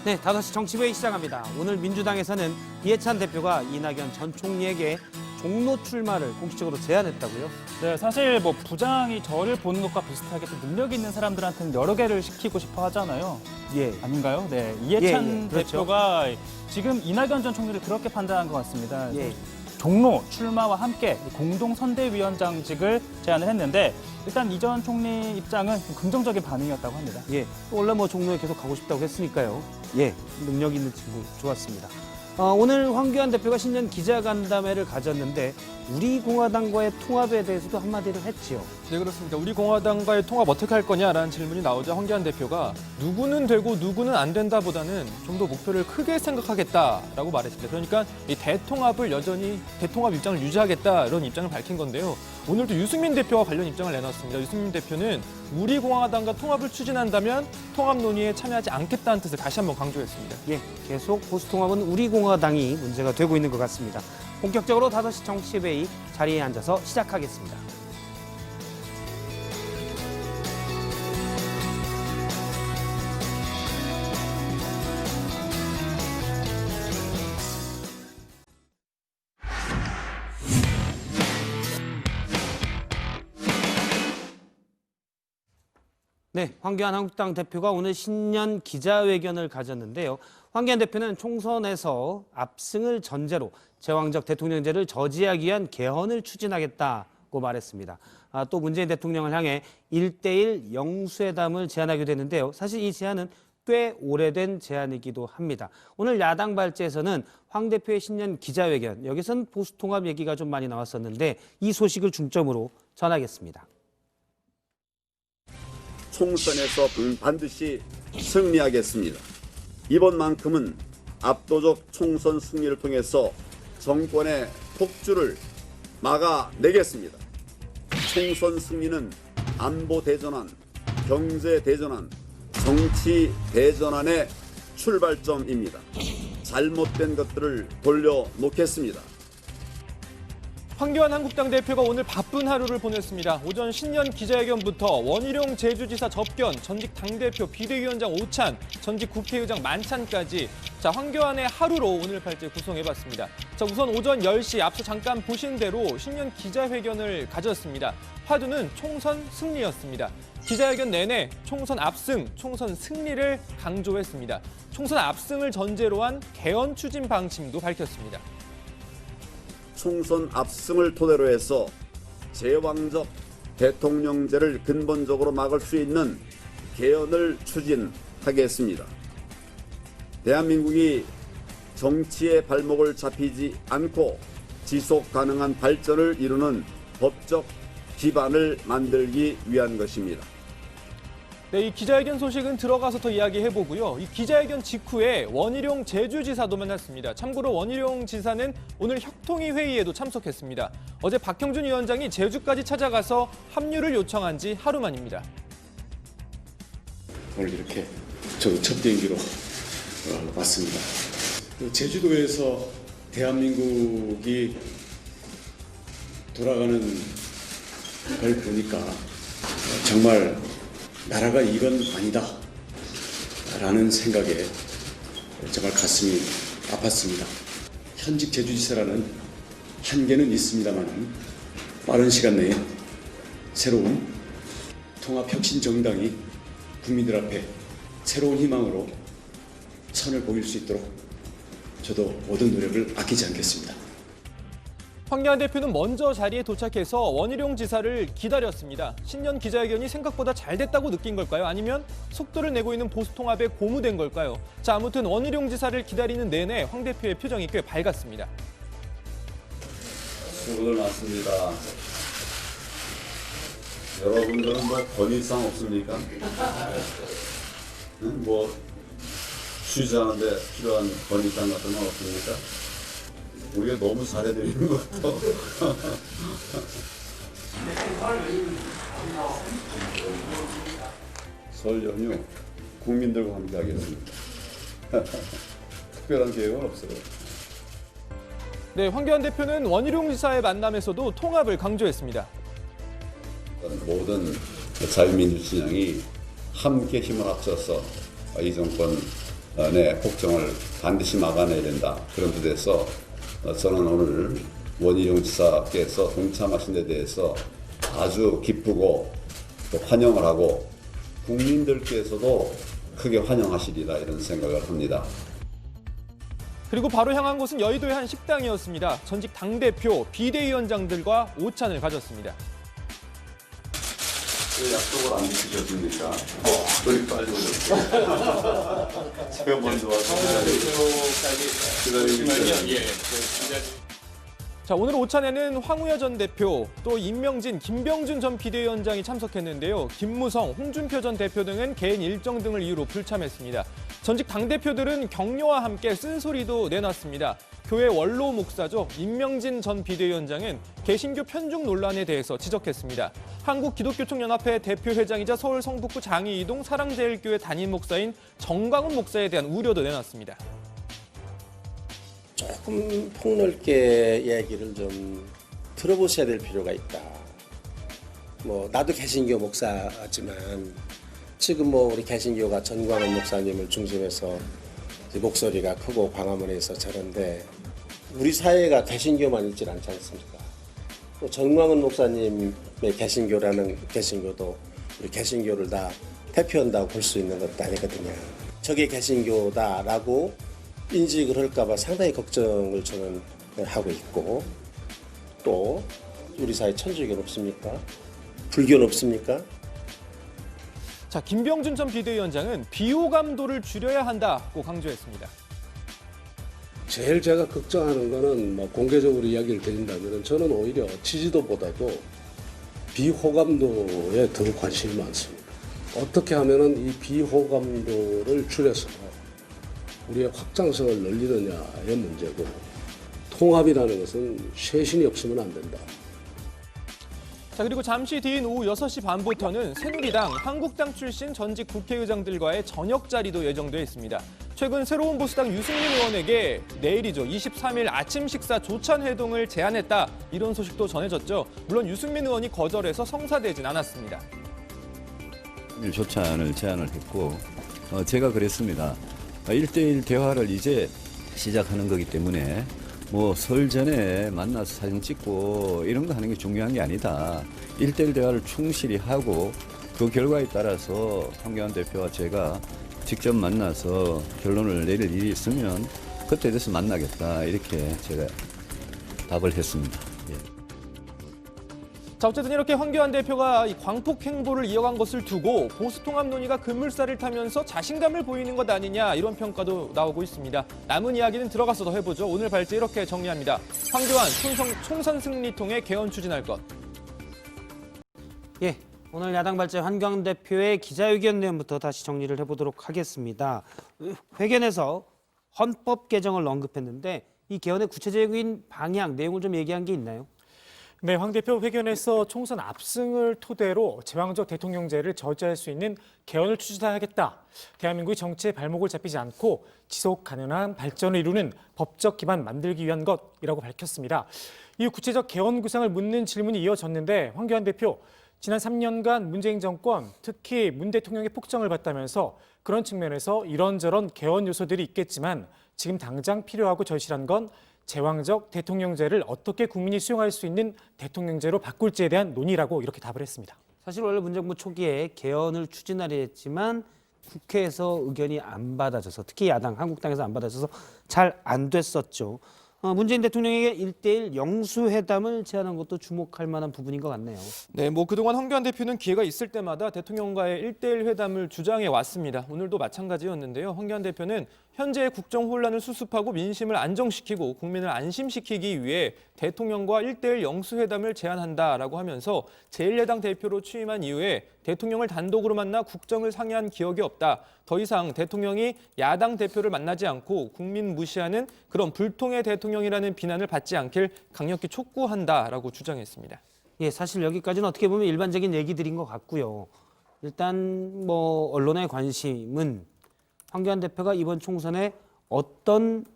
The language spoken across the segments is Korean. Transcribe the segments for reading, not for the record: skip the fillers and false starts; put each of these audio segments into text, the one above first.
네, 5시 정치회의 시작합니다. 오늘 민주당에서는 이해찬 대표가 이낙연 전 총리에게 종로 출마를 공식적으로 제안했다고요? 네, 사실 뭐 부장이 저를 보는 것과 비슷하게 또 능력 있는 사람들한테는 여러 개를 시키고 싶어 하잖아요. 예. 아닌가요? 네, 이해찬 그렇죠. 대표가 지금 이낙연 전 총리를 그렇게 판단한 것 같습니다. 예. 종로 출마와 함께 공동선대위원장직을 제안을 했는데 일단 이 전 총리 입장은 좀 긍정적인 반응이었다고 합니다. 예. 원래 뭐 종로에 계속 가고 싶다고 했으니까요. 예. 능력 있는 친구 좋았습니다. 오늘 황교안 대표가 신년 기자간담회를 가졌는데 우리 공화당과의 통합에 대해서도 한마디를 했지요. 네, 그렇습니다. 우리 공화당과의 통합 어떻게 할 거냐라는 질문이 나오자 황교안 대표가 누구는 되고 누구는 안 된다보다는 좀 더 목표를 크게 생각하겠다라고 말했습니다. 그러니까 이 대통합을 여전히 대통합 입장을 유지하겠다 이런 입장을 밝힌 건데요. 오늘도 유승민 대표와 관련 입장을 내놨습니다. 유승민 대표는 우리 공화당과 통합을 추진한다면 통합 논의에 참여하지 않겠다는 뜻을 다시 한번 강조했습니다. 예. 계속 보수 통합은 우리 공화당이 문제가 되고 있는 것 같습니다. 본격적으로 5시 정치회의 자리에 앉아서 시작하겠습니다. 네, 황교안 한국당 대표가 오늘 신년 기자회견을 가졌는데요. 황교안 대표는 총선에서 압승을 전제로 제왕적 대통령제를 저지하기 위한 개헌을 추진하겠다고 말했습니다. 또 문재인 대통령을 향해 1대1 영수회담을 제안하기도 했는데요. 사실 이 제안은 꽤 오래된 제안이기도 합니다. 오늘 야당 발제에서는 황 대표의 신년 기자회견, 여기선 보수통합 얘기가 좀 많이 나왔었는데 이 소식을 중점으로 전하겠습니다. 총선에서 반드시 승리하겠습니다. 이번만큼은 압도적 총선 승리를 통해서 정권의 폭주를 막아내겠습니다. 총선 승리는 안보 대전환, 경제 대전환, 정치 대전환의 출발점입니다. 잘못된 것들을 돌려놓겠습니다. 황교안 한국당 대표가 오늘 바쁜 하루를 보냈습니다. 오전 신년 기자회견부터 원희룡 제주지사 접견, 전직 당대표 비대위원장 오찬, 전직 국회의장 만찬까지 황교안의 하루로 오늘 발제 구성해봤습니다. 우선 오전 10시 앞서 잠깐 보신 대로 신년 기자회견을 가졌습니다. 화두는 총선 승리였습니다. 기자회견 내내 총선 압승, 총선 승리를 강조했습니다. 총선 압승을 전제로 한 개헌 추진 방침도 밝혔습니다. 총선 압승을 토대로 해서 제왕적 대통령제를 근본적으로 막을 수 있는 개헌을 추진하겠습니다. 대한민국이 정치의 발목을 잡히지 않고 지속 가능한 발전을 이루는 법적 기반을 만들기 위한 것입니다. 네, 이 기자회견 소식은 들어가서 더 이야기해보고요. 이 기자회견 직후에 원희룡 제주지사도 만났습니다. 참고로 원희룡 지사는 오늘 협통위 회의에도 참석했습니다. 어제 박형준 위원장이 제주까지 찾아가서 합류를 요청한 지 하루 만입니다. 오늘 이렇게 저도 첫 비행기로 왔습니다. 제주도에서 대한민국이 돌아가는 걸 보니까 정말 나라가 이건 아니다 라는 생각에 정말 가슴이 아팠습니다. 현직 제주지사라는 한계는 있습니다만 빠른 시간 내에 새로운 통합혁신정당이 국민들 앞에 새로운 희망으로 선을 보일 수 있도록 저도 모든 노력을 아끼지 않겠습니다. 황교안 대표는 먼저 자리에 도착해서 원희룡 지사를 기다렸습니다. 신년 기자회견이 생각보다 잘 됐다고 느낀 걸까요? 아니면 속도를 내고 있는 보수통합에 고무된 걸까요? 아무튼 원희룡 지사를 기다리는 내내 황 대표의 표정이 꽤 밝았습니다. 수고들 많습니다. 여러분들은 뭐 권위상 없습니까? 뭐 취재하는데 필요한 권위상 같은 건 없습니까? 우리가 너무 잘해드리는 것도. 설 연휴 국민들과 함께 하겠습니다. 특별한 계획은 없어요. 네, 황교안 대표는 원희룡 지사의 만남에서도 통합을 강조했습니다. 모든 자유민주 진영이 함께 힘을 합쳐서 이 정권 내 폭정을 반드시 막아내야 된다. 그런 뜻에서 저는 오늘 원희룡 지사께서 동참하신 데 대해서 아주 기쁘고 또 환영을 하고 국민들께서도 크게 환영하시리라 이런 생각을 합니다. 그리고 바로 향한 곳은 여의도의 한 식당이었습니다. 전직 당대표, 비대위원장들과 오찬을 가졌습니다. 왜 약속을 안 지키셨습니까? 그리 빨리 오셨어요. 제가 먼저 와서 자, 오늘 오찬에는 황우여 전 대표, 또 임명진, 김병준 전 비대위원장이 참석했는데요. 김무성, 홍준표 전 대표 등은 개인 일정 등을 이유로 불참했습니다. 전직 당대표들은 격려와 함께 쓴소리도 내놨습니다. 교회 원로 목사죠. 임명진 전 비대위원장은 개신교 편중 논란에 대해서 지적했습니다. 한국기독교총연합회 대표회장이자 서울 성북구 장이이동 사랑제일교회 담임 목사인 정광훈 목사에 대한 우려도 내놨습니다. 조금 폭넓게 얘기를 좀 들어보셔야 될 필요가 있다. 나도 개신교 목사지만 지금 우리 개신교가 전광훈 목사님을 중심해서 목소리가 크고 광화문에서 저런데 우리 사회가 개신교만 있질 않지 않습니까? 또 전광훈 목사님의 개신교라는 개신교도 우리 개신교를 다 대표한다고 볼 수 있는 것도 아니거든요. 저게 개신교다라고 인식을 할까봐 상당히 걱정을 저는 하고 있고 또 우리 사회 천주교는 없습니까? 불교는 없습니까? 자, 김병준 전 비대위원장은 비호감도를 줄여야 한다고 강조했습니다. 제일 제가 걱정하는 거는 공개적으로 이야기를 드린다면 저는 오히려 지지도보다도 비호감도에 더 관심이 많습니다. 어떻게 하면은 이 비호감도를 줄여서 우리의 확장성을 늘리느냐의 문제고 통합이라는 것은 쇄신이 없으면 안 된다. 자, 그리고 잠시 뒤인 오후 6시 반부터는 새누리당, 한국당 출신 전직 국회의장들과의 저녁 자리도 예정돼 있습니다. 최근 새로운 보수당 유승민 의원에게 내일이죠. 23일 아침 식사 조찬 회동을 제안했다. 이런 소식도 전해졌죠. 물론 유승민 의원이 거절해서 성사되진 않았습니다. 조찬을 제안을 했고 제가 그랬습니다. 1대1 대화를 이제 시작하는 거기 때문에 설 전에 만나서 사진 찍고 이런 거 하는 게 중요한 게 아니다. 1대1 대화를 충실히 하고 그 결과에 따라서 황교안 대표와 제가 직접 만나서 결론을 내릴 일이 있으면 그때 돼서 만나겠다. 이렇게 제가 답을 했습니다. 예. 자, 어쨌든 이렇게 황교안 대표가 이 광폭 행보를 이어간 것을 두고 보수통합 논의가 급물살을 타면서 자신감을 보이는 것 아니냐 이런 평가도 나오고 있습니다. 남은 이야기는 들어가서 더 해보죠. 오늘 발제 이렇게 정리합니다. 황교안 총선 승리 통해 개헌 추진할 것. 예, 오늘 야당 발제 황교안 대표의 기자회견 내용부터 다시 정리를 해보도록 하겠습니다. 회견에서 헌법 개정을 언급했는데 이 개헌의 구체적인 방향, 내용을 좀 얘기한 게 있나요? 네, 황 대표 회견에서 총선 압승을 토대로 제왕적 대통령제를 저지할 수 있는 개헌을 추진하겠다. 대한민국의 정치에 발목을 잡히지 않고 지속 가능한 발전을 이루는 법적 기반 만들기 위한 것이라고 밝혔습니다. 이후 구체적 개헌 구상을 묻는 질문이 이어졌는데 황교안 대표, 지난 3년간 문재인 정권, 특히 문 대통령의 폭정을 봤다면서 그런 측면에서 이런저런 개헌 요소들이 있겠지만 지금 당장 필요하고 절실한 건 제왕적 대통령제를 어떻게 국민이 수용할 수 있는 대통령제로 바꿀지에 대한 논의라고 이렇게 답을 했습니다. 사실 원래 문정부 초기에 개헌을 추진하려 했지만 국회에서 의견이 안 받아져서 특히 야당, 한국당에서 안 받아져서 잘 안 됐었죠. 문재인 대통령에게 1대1 영수회담을 제안한 것도 주목할 만한 부분인 것 같네요. 네, 그동안 황교안 대표는 기회가 있을 때마다 대통령과의 1대1 회담을 주장해 왔습니다. 오늘도 마찬가지였는데요. 황교안 대표는 현재의 국정 혼란을 수습하고 민심을 안정시키고 국민을 안심시키기 위해 대통령과 1대1 영수회담을 제안한다라고 하면서 제1야당 대표로 취임한 이후에 대통령을 단독으로 만나 국정을 상의한 기억이 없다. 더 이상 대통령이 야당 대표를 만나지 않고 국민 무시하는 그런 불통의 대통령이라는 비난을 받지 않길 강력히 촉구한다라고 주장했습니다. 예, 사실 여기까지는 어떻게 보면 일반적인 얘기들인 것 같고요. 일단 언론의 관심은 황교안 대표가 이번 총선에 어떤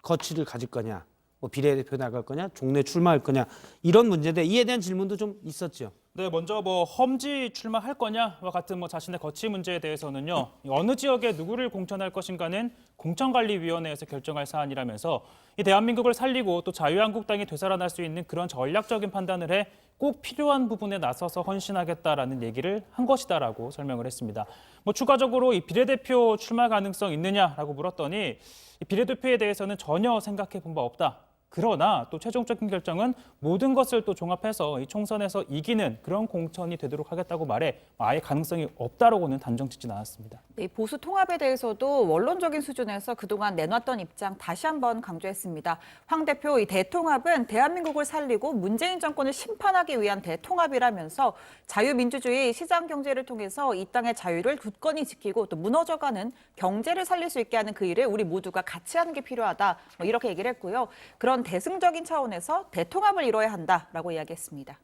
거취를 가질 거냐, 비례대표 나갈 거냐, 종래 출마할 거냐 이런 문제인데 이에 대한 질문도 좀 있었죠. 네, 먼저 뭐 험지 출마할 거냐와 같은 뭐 자신의 거취 문제에 대해서는요. 어느 지역에 누구를 공천할 것인가는 공천관리위원회에서 결정할 사안이라면서 이 대한민국을 살리고 또 자유한국당이 되살아날 수 있는 그런 전략적인 판단을 해 꼭 필요한 부분에 나서서 헌신하겠다라는 얘기를 한 것이다라고 설명을 했습니다. 뭐 추가적으로 이 비례대표 출마 가능성 있느냐라고 물었더니 이 비례대표에 대해서는 전혀 생각해 본 바 없다. 그러나 또 최종적인 결정은 모든 것을 또 종합해서 이 총선에서 이기는 그런 공천이 되도록 하겠다고 말해 아예 가능성이 없다라고는 단정 짓진 않았습니다. 네, 보수 통합에 대해서도 원론적인 수준에서 그동안 내놨던 입장 다시 한번 강조했습니다. 황 대표, 이 대통합은 대한민국을 살리고 문재인 정권을 심판하기 위한 대통합이라면서 자유민주주의 시장 경제를 통해서 이 땅의 자유를 굳건히 지키고 또 무너져가는 경제를 살릴 수 있게 하는 그 일을 우리 모두가 같이 하는 게 필요하다. 뭐 이렇게 얘기를 했고요. 그런 대승적인 차원에서 대통합을 이뤄야 한다라고 이야기했습니다.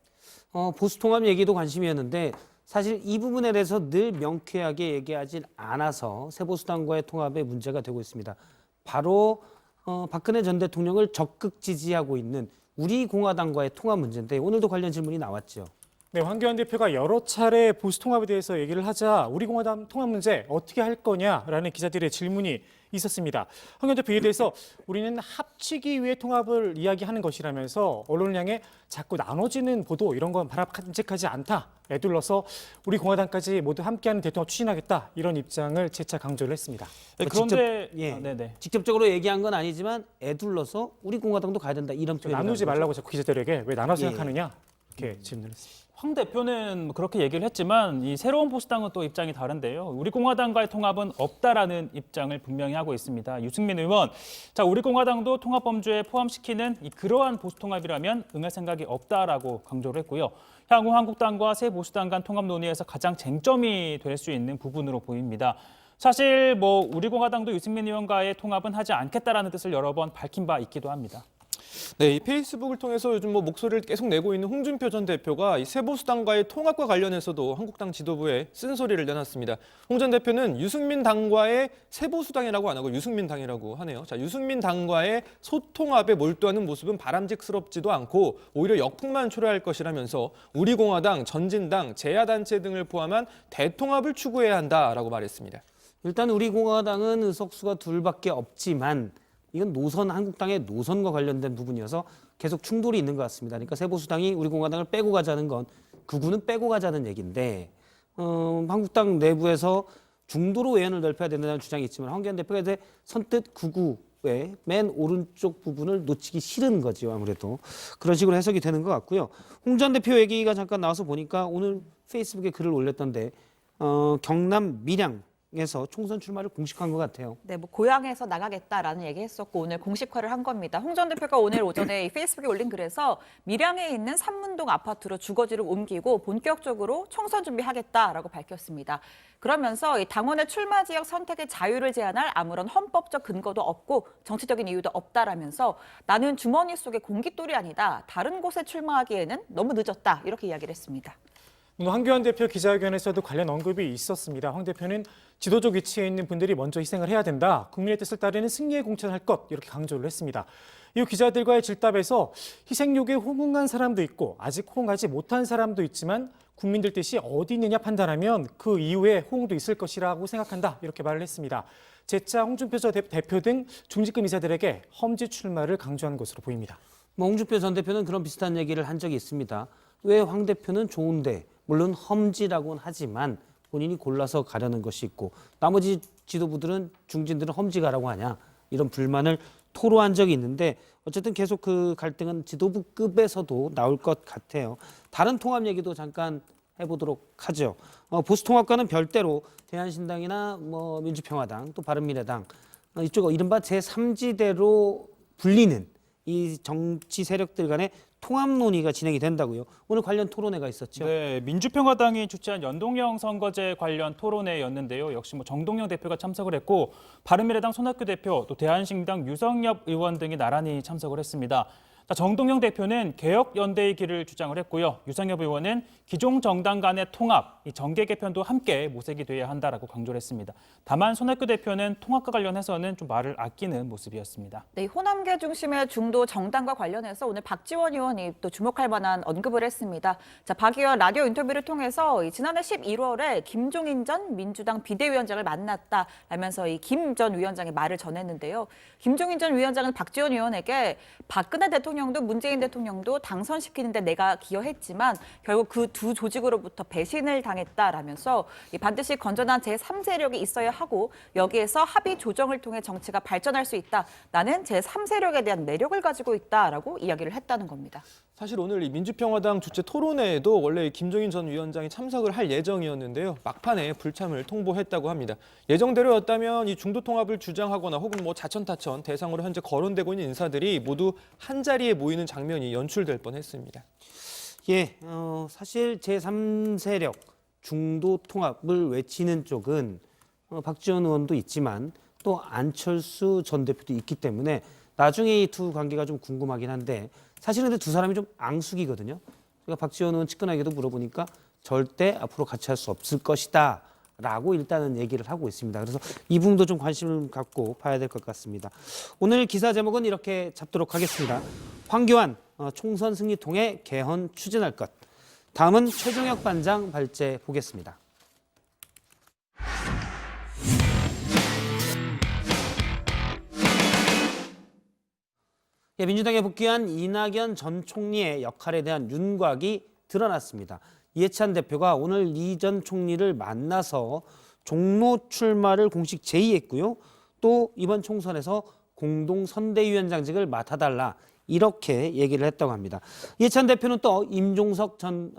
보수 통합 얘기도 관심이었는데 사실 이 부분에 대해서 늘 명쾌하게 얘기하진 않아서 새보수당과의 통합에 문제가 되고 있습니다. 바로 박근혜 전 대통령을 적극 지지하고 있는 우리공화당과의 통합 문제인데 오늘도 관련 질문이 나왔죠. 네, 황교안 대표가 여러 차례 보수 통합에 대해서 얘기를 하자 우리공화당 통합 문제 어떻게 할 거냐라는 기자들의 질문이 있었습니다. 황교안 대표 이에 대해서 우리는 합치기 위해 통합을 이야기하는 것이라면서 언론을 향해 자꾸 나눠지는 보도 이런 건 바람직하지 않다. 애둘러서 우리 공화당까지 모두 함께하는 대통합 추진하겠다. 이런 입장을 재차 강조를 했습니다. 네, 그런데 네네. 직접적으로 얘기한 건 아니지만 애둘러서 우리 공화당도 가야 된다. 이런 표현. 나누지 말라고 자꾸 기자들에게 왜 나눠 생각하느냐 이렇게 질문을 했습니다. 황 대표는 그렇게 얘기를 했지만 이 새로운 보수당은 또 입장이 다른데요. 우리공화당과의 통합은 없다라는 입장을 분명히 하고 있습니다. 유승민 의원, 자 우리공화당도 통합범주에 포함시키는 그러한 보수통합이라면 응할 생각이 없다라고 강조를 했고요. 향후 한국당과 새 보수당 간 통합 논의에서 가장 쟁점이 될 수 있는 부분으로 보입니다. 사실 뭐 우리공화당도 유승민 의원과의 통합은 하지 않겠다라는 뜻을 여러 번 밝힌 바 있기도 합니다. 네, 이 페이스북을 통해서 요즘 뭐 목소리를 계속 내고 있는 홍준표 전 대표가 이 새보수당과의 통합과 관련해서도 한국당 지도부에 쓴소리를 내놨습니다. 홍 전 대표는 유승민 당과의 새보수당이라고 안 하고 유승민 당이라고 하네요. 자, 유승민 당과의 소통합에 몰두하는 모습은 바람직스럽지도 않고 오히려 역풍만 초래할 것이라면서 우리공화당, 전진당, 제야단체 등을 포함한 대통합을 추구해야 한다라고 말했습니다. 일단 우리공화당은 의석수가 둘밖에 없지만 이건 한국당의 노선과 관련된 부분이어서 계속 충돌이 있는 것 같습니다. 그러니까 새보수당이 우리공화당을 빼고 가자는 건 극우는 빼고 가자는 얘기인데 한국당 내부에서 중도로 외연을 넓혀야 된다는 주장이 있지만 황교안 대표가 이제 선뜻 극우의 맨 오른쪽 부분을 놓치기 싫은 거죠. 아무래도 그런 식으로 해석이 되는 것 같고요. 홍 전 대표 얘기가 잠깐 나와서 보니까 오늘 페이스북에 글을 올렸던데 경남 밀양에서 총선 출마를 공식한 것 같아요. 네, 뭐 고향에서 나가겠다라는 얘기했었고 오늘 공식화를 한 겁니다. 홍 전 대표가 오늘 오전에 이 페이스북에 올린 글에서 밀양에 있는 삼문동 아파트로 주거지를 옮기고 본격적으로 총선 준비하겠다라고 밝혔습니다. 그러면서 이 당원의 출마 지역 선택의 자유를 제한할 아무런 헌법적 근거도 없고 정치적인 이유도 없다라면서 나는 주머니 속의 공깃돌이 아니다. 다른 곳에 출마하기에는 너무 늦었다. 이렇게 이야기를 했습니다. 황교안 대표 기자회견에서도 관련 언급이 있었습니다. 황 대표는 지도적 위치에 있는 분들이 먼저 희생을 해야 된다. 국민의 뜻을 따르는 승리에 공천할 것 이렇게 강조를 했습니다. 이후 기자들과의 질답에서 희생욕에 호응한 사람도 있고 아직 호응하지 못한 사람도 있지만 국민들 뜻이 어디 있느냐 판단하면 그 이후에 호응도 있을 것이라고 생각한다. 이렇게 말을 했습니다. 재차 홍준표 전 대표 등 중진급 인사들에게 험지 출마를 강조한 것으로 보입니다. 홍준표 전 대표는 그런 비슷한 얘기를 한 적이 있습니다. 왜 황 대표는 좋은데 물론 험지라고는 하지만 본인이 골라서 가려는 것이 있고 나머지 지도부들은 중진들은 험지 가라고 하냐 이런 불만을 토로한 적이 있는데 어쨌든 계속 그 갈등은 지도부급에서도 나올 것 같아요. 다른 통합 얘기도 잠깐 해보도록 하죠. 보수 통합과는 별도로 대한신당이나 민주평화당 또 바른미래당 이쪽 이른바 제3지대로 불리는 이 정치 세력들 간의 통합 논의가 진행이 된다고요. 오늘 관련 토론회가 있었죠. 네, 민주평화당이 주최한 연동형 선거제 관련 토론회였는데요. 역시 정동영 대표가 참석을 했고 바른미래당 손학규 대표, 또 대한신당 유성엽 의원 등이 나란히 참석을 했습니다. 자, 정동영 대표는 개혁연대의 길을 주장을 했고요. 유상엽 의원은 기존 정당 간의 통합, 이 정계 개편도 함께 모색이 돼야 한다라고 강조를 했습니다. 다만 손학규 대표는 통합과 관련해서는 좀 말을 아끼는 모습이었습니다. 네, 호남계 중심의 중도 정당과 관련해서 오늘 박지원 의원이 또 주목할 만한 언급을 했습니다. 자, 박 의원 라디오 인터뷰를 통해서 지난해 11월에 김종인 전 민주당 비대위원장을 만났다라면서 이 김 전 위원장의 말을 전했는데요. 김종인 전 위원장은 박지원 의원에게 박근혜 대통령도 문재인 대통령도 당선시키는데 내가 기여했지만 결국 그 두 조직으로부터 배신을 당했다라면서 반드시 건전한 제3세력이 있어야 하고 여기에서 합의 조정을 통해 정치가 발전할 수 있다. 나는 제3세력에 대한 매력을 가지고 있다라고 이야기를 했다는 겁니다. 사실 오늘 이 민주평화당 주최 토론회에도 원래 김종인 전 위원장이 참석을 할 예정이었는데요. 막판에 불참을 통보했다고 합니다. 예정대로였다면 이 중도 통합을 주장하거나 혹은 뭐 자천타천 대상으로 현재 거론되고 있는 인사들이 모두 한 자리에 모이는 장면이 연출될 뻔했습니다. 예, 사실 제3세력 중도 통합을 외치는 쪽은 박지원 의원도 있지만 또 안철수 전 대표도 있기 때문에 나중에 이 두 관계가 좀 궁금하긴 한데 사실은 근데 두 사람이 좀 앙숙이거든요. 그러니까 박지원 의원 측근에게도 물어보니까 절대 앞으로 같이 할 수 없을 것이다 라고 일단은 얘기를 하고 있습니다. 그래서 이 부분도 좀 관심을 갖고 봐야 될 것 같습니다. 오늘 기사 제목은 이렇게 잡도록 하겠습니다. 황교안 총선 승리 통해 개헌 추진할 것. 다음은 최종혁 반장 발제 보겠습니다. 민주당에 복귀한 이낙연 전 총리의 역할에 대한 윤곽이 드러났습니다. 이해찬 대표가 오늘 이 전 총리를 만나서 종로 출마를 공식 제의했고요. 또 이번 총선에서 공동 선대위원장직을 맡아달라 이렇게 얘기를 했다고 합니다. 이해찬 대표는 또 임종석 전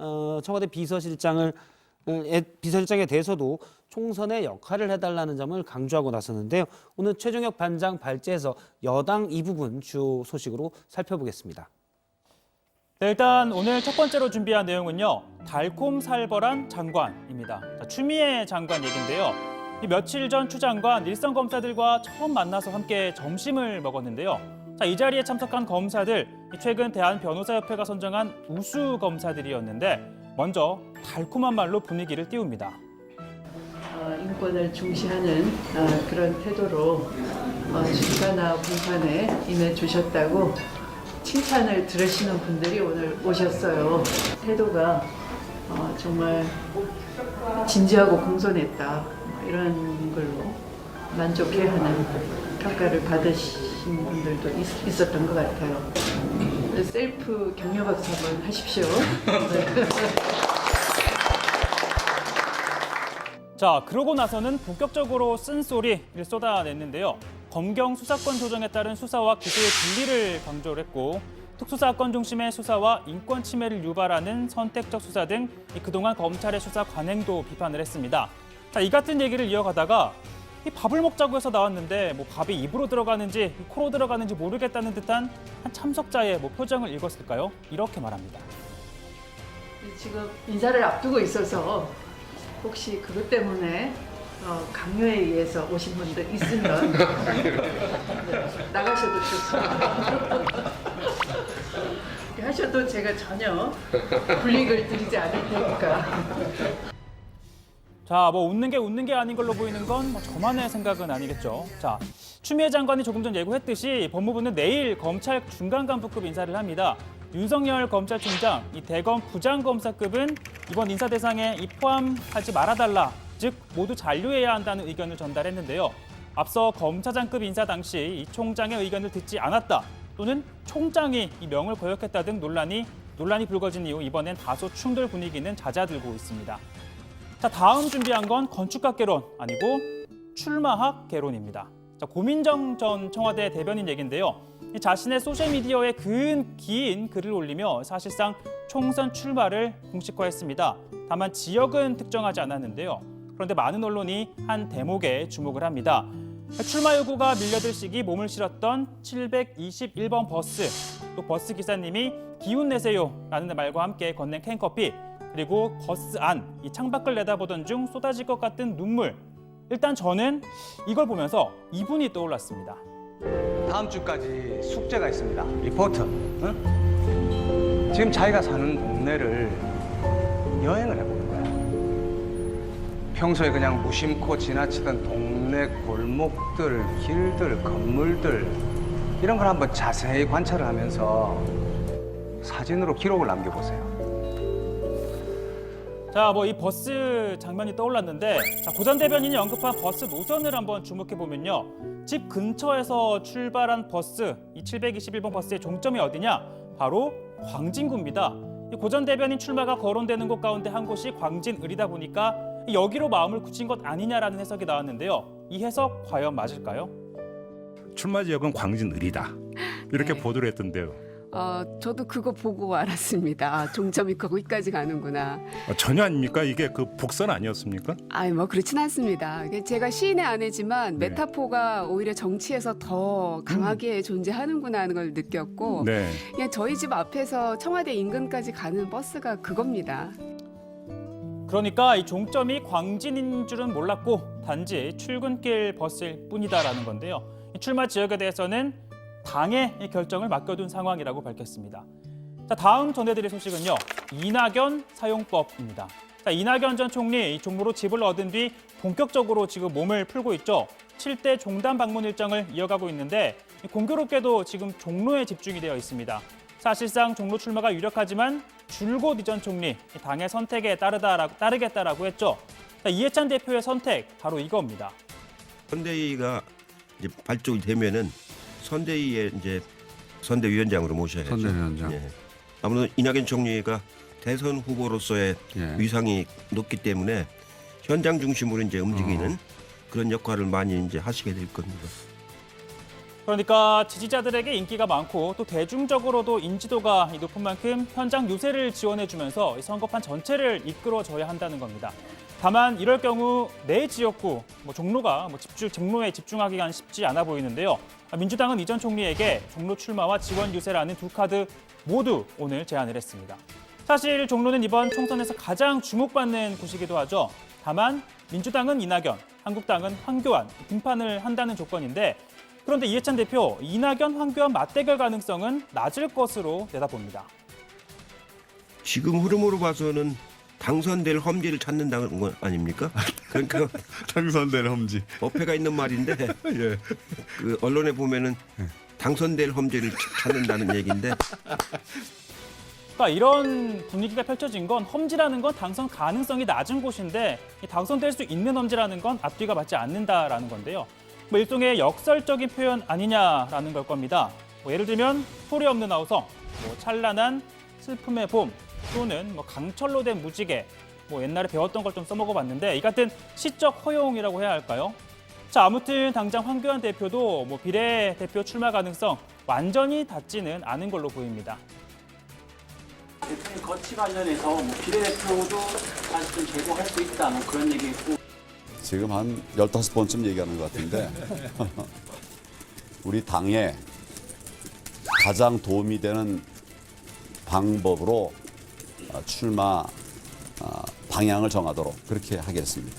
청와대 비서실장에 대해서도 총선의 역할을 해달라는 점을 강조하고 나섰는데요. 오늘 최종혁 반장 발제에서 여당 이 부분 주요 소식으로 살펴보겠습니다. 네, 일단 오늘 첫 번째로 준비한 내용은요. 달콤살벌한 장관입니다. 추미애 장관 얘기인데요. 이 며칠 전 추 장관 일선 검사들과 처음 만나서 함께 점심을 먹었는데요. 이 자리에 참석한 검사들, 최근 대한변호사협회가 선정한 우수 검사들이었는데 먼저 달콤한 말로 분위기를 띄웁니다. 인권을 중시하는 그런 태도로 출가나 공판에 임해주셨다고 칭찬을 들으시는 분들이 오늘 오셨어요. 태도가 정말 진지하고 공손했다 이런 걸로 만족해하는 평가를 받으신 분들도 있었던 것 같아요. 셀프 격려박수 한번 하십시오. 자, 그러고 나서는 본격적으로 쓴소리를 쏟아냈는데요. 검경 수사권 조정에 따른 수사와 기소의 분리를 강조를 했고 특수사건 중심의 수사와 인권 침해를 유발하는 선택적 수사 등 그동안 검찰의 수사 관행도 비판을 했습니다. 자, 이 같은 얘기를 이어가다가 이 밥을 먹자고 해서 나왔는데 뭐 밥이 입으로 들어가는지 코로 들어가는지 모르겠다는 듯한 한 참석자의 표정을 읽었을까요? 이렇게 말합니다. 지금 인사를 앞두고 있어서 혹시 그것 때문에 강요에 의해서 오신 분들 있으면 나가셔도 좋습니다. 하셔도 제가 전혀 불이익을 드리지 않을 테니까. 자, 웃는 게 아닌 걸로 보이는 건 저만의 생각은 아니겠죠. 자, 추미애 장관이 조금 전 예고했듯이 법무부는 내일 검찰 중간간부급 인사를 합니다. 윤석열 검찰총장, 이 대검 부장검사급은 이번 인사 대상에 포함하지 말아달라, 즉 모두 잔류해야 한다는 의견을 전달했는데요. 앞서 검사장급 인사 당시 이 총장의 의견을 듣지 않았다, 또는 총장이 이 명을 거역했다 등 논란이 불거진 이후 이번엔 다소 충돌 분위기는 잦아들고 있습니다. 자, 다음 준비한 건 건축학개론 아니고 출마학개론입니다. 자, 고민정 전 청와대 대변인 얘기인데요. 자신의 소셜미디어에 긴 글을 올리며 사실상 총선 출마를 공식화했습니다. 다만 지역은 특정하지 않았는데요. 그런데 많은 언론이 한 대목에 주목을 합니다. 출마 요구가 밀려들 시기 몸을 실었던 721번 버스, 또 버스 기사님이 기운 내세요라는 말과 함께 건넨 캔커피, 그리고 버스 안, 이 창밖을 내다보던 중 쏟아질 것 같은 눈물. 일단 저는 이걸 보면서 이분이 떠올랐습니다. 다음 주까지 숙제가 있습니다. 리포트. 응? 지금 자기가 사는 동네를 여행을 해보는 거야. 평소에 그냥 무심코 지나치던 동네 골목들, 길들, 건물들 이런 걸 한번 자세히 관찰을 하면서 사진으로 기록을 남겨보세요. 자, 뭐 이 버스 장면이 떠올랐는데 고 전 대변인이 언급한 버스 노선을 한번 주목해 보면요. 집 근처에서 출발한 버스, 이 721번 버스의 종점이 어디냐? 바로 광진구입니다. 고 전 대변인 출마가 거론되는 곳 가운데 한 곳이 광진을이다 보니까 여기로 마음을 굳힌 것 아니냐라는 해석이 나왔는데요. 이 해석 과연 맞을까요? 출마 지역은 광진을이다. 이렇게 네. 보도를 했던데요. 저도 그거 보고 알았습니다. 아, 종점이 거기까지 가는구나. 전혀 아닙니까? 이게 그 복선 아니었습니까? 아이 뭐 그렇진 않습니다. 이게 제가 시인의 아내지만 네. 메타포가 오히려 정치에서 더 강하게 존재하는구나 하는 걸 느꼈고 네. 그냥 저희 집 앞에서 청와대 인근까지 가는 버스가 그겁니다. 그러니까 이 종점이 광진인 줄은 몰랐고 단지 출근길 버스일 뿐이다라는 건데요. 이 출마 지역에 대해서는 당의 결정을 맡겨둔 상황이라고 밝혔습니다. 자, 다음 전해드릴 소식은요. 이낙연 사용법입니다. 자, 이낙연 전 총리 이 종로로 집을 얻은 뒤 본격적으로 지금 몸을 풀고 있죠. 7대 종단 방문 일정을 이어가고 있는데 공교롭게도 지금 종로에 집중이 되어 있습니다. 사실상 종로 출마가 유력하지만 줄곧 이 전 총리 당의 선택에 따르겠다라고 했죠. 자, 이해찬 대표의 선택 바로 이겁니다. 선대위가 이제 발족이 되면은 선대위에 이제 선대위원장으로 모셔야죠. 선대위원장. 예. 아무래도 이낙연 총리가 대선 후보로서의 예. 위상이 높기 때문에 현장 중심으로 이제 움직이는 그런 역할을 많이 이제 하시게 될 겁니다. 그러니까 지지자들에게 인기가 많고 또 대중적으로도 인지도가 높은 만큼 현장 유세를 지원해주면서 선거판 전체를 이끌어줘야 한다는 겁니다. 다만 이럴 경우 내 지역구 종로가 종로에 집중하기가 쉽지 않아 보이는데요. 민주당은 이 전 총리에게 종로 출마와 지원 유세라는 두 카드 모두 오늘 제안을 했습니다. 사실 종로는 이번 총선에서 가장 주목받는 곳이기도 하죠. 다만 민주당은 이낙연, 한국당은 황교안 등판을 한다는 조건인데 그런데 이해찬 대표, 이낙연, 황교안 맞대결 가능성은 낮을 것으로 내다봅니다. 지금 흐름으로 봐서는 당선될 험지를 찾는다는 거 아닙니까? 그러니까 당선될 험지. 어폐가 있는 말인데 예. 그 언론에 보면은 당선될 험지를 찾는다는 얘기인데 그러니까 이런 분위기가 펼쳐진 건 험지라는 건 당선 가능성이 낮은 곳인데 당선될 수 있는 험지라는 건 앞뒤가 맞지 않는다라는 건데요. 일종의 역설적인 표현 아니냐라는 걸 겁니다. 예를 들면 소리 없는 아우성, 찬란한 슬픔의 봄 또는 강철로 된 무지개 옛날에 배웠던 걸 좀 써먹어봤는데 이 같은 시적 허용이라고 해야 할까요? 자, 아무튼 당장 황교안 대표도 비례대표 출마 가능성 완전히 닿지는 않은 걸로 보입니다. 대통령 거치 관련해서 비례대표도 사실 좀 제고할 수 있다 그런 얘기 있고 지금 한 15번쯤 얘기하는 것 같은데 우리 당에 가장 도움이 되는 방법으로 출마 방향을 정하도록 그렇게 하겠습니다.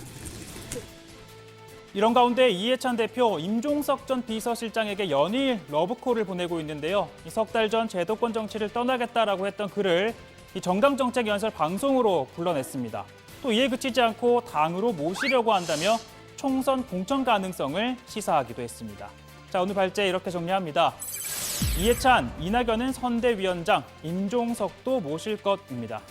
이런 가운데 이해찬 대표, 임종석 전 비서실장에게 연일 러브콜을 보내고 있는데요. 석 달 전 제도권 정치를 떠나겠다라고 했던 그를 정당정책연설 방송으로 불러냈습니다. 또 이에 그치지 않고 당으로 모시려고 한다며 총선 공천 가능성을 시사하기도 했습니다. 자, 오늘 발제 이렇게 정리합니다. 이해찬, 이낙연은 선대위원장, 임종석도 모실 것입니다.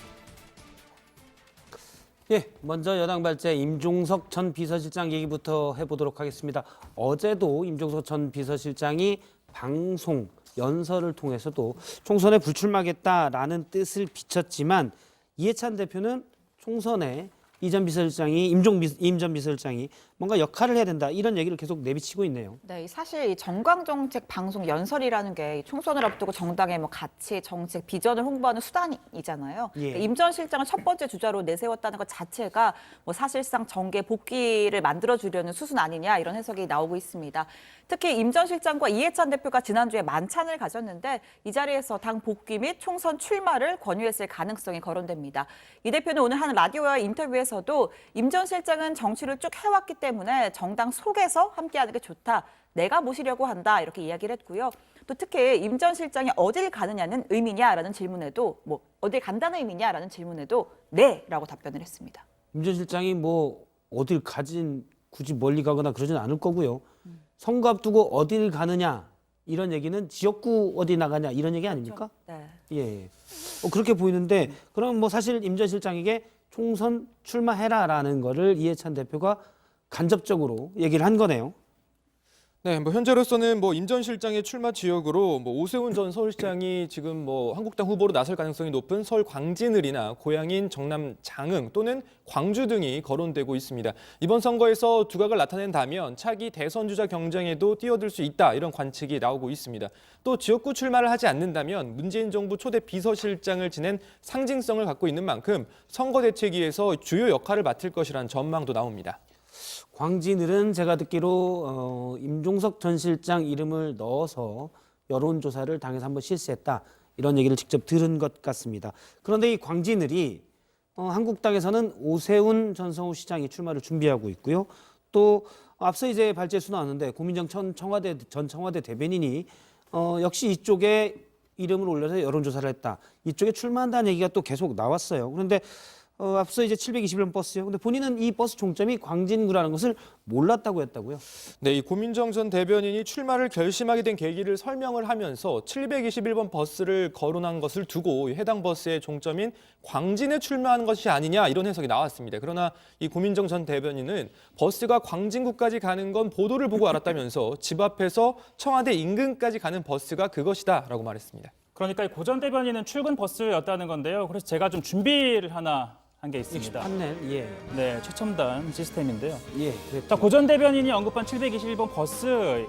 예, 먼저 여당 발제 임종석 전 비서실장 얘기부터 해보도록 하겠습니다. 어제도 임종석 전 비서실장이 방송 연설을 통해서도 총선에 불출마하겠다라는 뜻을 비쳤지만 이해찬 대표는 총선에 이 전 비서실장이 임 전 비서실장이 뭔가 역할을 해야 된다 이런 얘기를 계속 내비치고 있네요. 네, 사실 이 정광정책 방송 연설이라는 게 총선을 앞두고 정당의 가치, 정책, 비전을 홍보하는 수단이잖아요. 예. 임 전 실장을 첫 번째 주자로 내세웠다는 것 자체가 사실상 정계 복귀를 만들어주려는 수순 아니냐 이런 해석이 나오고 있습니다. 특히 임 전 실장과 이해찬 대표가 지난주에 만찬을 가졌는데 이 자리에서 당 복귀 및 총선 출마를 권유했을 가능성이 거론됩니다. 이 대표는 오늘 한 라디오와의 인터뷰에서 대표에서도 임 전 실장은 정치를 쭉 해왔기 때문에 정당 속에서 함께하는 게 좋다. 내가 모시려고 한다. 이렇게 이야기를 했고요. 또 특히 임 전 실장이 어딜 가느냐는 의미냐라는 질문에도 어딜 간다는 의미냐라는 질문에도 네라고 답변을 했습니다. 임 전 실장이 뭐 어딜 가진 굳이 멀리 가거나 그러진 않을 거고요. 선거 앞두고 어딜 가느냐 이런 얘기는 지역구 어디 나가냐 이런 얘기 아닙니까? 네. 예. 그렇게 보이는데 그럼 뭐 사실 임 전 실장에게 총선 출마해라라는 거를 이해찬 대표가 간접적으로 얘기를 한 거네요. 네, 뭐 현재로서는 임 전 실장의 출마 지역으로 오세훈 전 서울시장이 지금 한국당 후보로 나설 가능성이 높은 서울 광진을이나 고향인 정남 장흥 또는 광주 등이 거론되고 있습니다. 이번 선거에서 두각을 나타낸다면 차기 대선 주자 경쟁에도 뛰어들 수 있다 이런 관측이 나오고 있습니다. 또 지역구 출마를 하지 않는다면 문재인 정부 초대 비서실장을 지낸 상징성을 갖고 있는 만큼 선거 대책위에서 주요 역할을 맡을 것이라는 전망도 나옵니다. 광진을은 제가 듣기로 임종석 전 실장 이름을 넣어서 여론조사를 당에서 한번 실시했다. 이런 얘기를 직접 들은 것 같습니다. 그런데 이 광진을이 한국당에서는 오세훈 전 서울시장이 출마를 준비하고 있고요. 또 앞서 이제 발제수 나왔는데 고민정 전 청와대 대변인이 역시 이쪽에 이름을 올려서 여론조사를 했다. 이쪽에 출마한다는 얘기가 또 계속 나왔어요. 그런데 앞서 이제 721번 버스요. 근데 본인은 이 버스 종점이 광진구라는 것을 몰랐다고 했다고요. 네, 이 고민정 전 대변인이 출마를 결심하게 된 계기를 설명을 하면서 721번 버스를 거론한 것을 두고 해당 버스의 종점인 광진에 출마하는 것이 아니냐 이런 해석이 나왔습니다. 그러나 이 고민정 전 대변인은 버스가 광진구까지 가는 건 보도를 보고 알았다면서 집 앞에서 청와대 인근까지 가는 버스가 그것이다라고 말했습니다. 그러니까 고 전 대변인은 출근 버스였다는 건데요. 그래서 제가 좀 준비를 하나 한 게 있습니다. 판넬, 예. 네, 최첨단 시스템인데요. 예. 자, 고 전 대변인이 언급한 721번 버스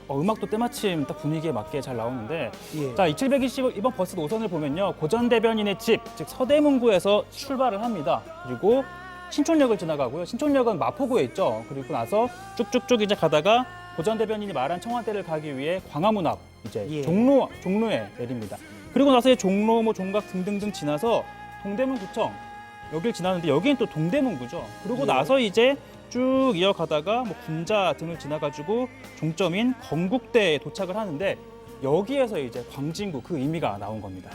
음악도 때마침 딱 분위기에 맞게 잘 나오는데 예. 자, 이 721번 버스 노선을 보면요. 고 전 대변인의 집, 즉 서대문구에서 출발을 합니다. 그리고 신촌역을 지나가고요. 신촌역은 마포구에 있죠. 그리고 나서 쭉쭉쭉 이제 가다가 고 전 대변인이 말한 청와대를 가기 위해 광화문 앞 이제 예. 종로에 내립니다. 그리고 나서 종로, 종각 등등등 지나서 동대문구청 여길 지나는데 여기는 또 동대문구죠. 그리고 예. 나서 이제 쭉 이어가다가 군자 등을 지나가지고 종점인 건국대에 도착을 하는데 여기에서 이제 광진구 그 의미가 나온 겁니다.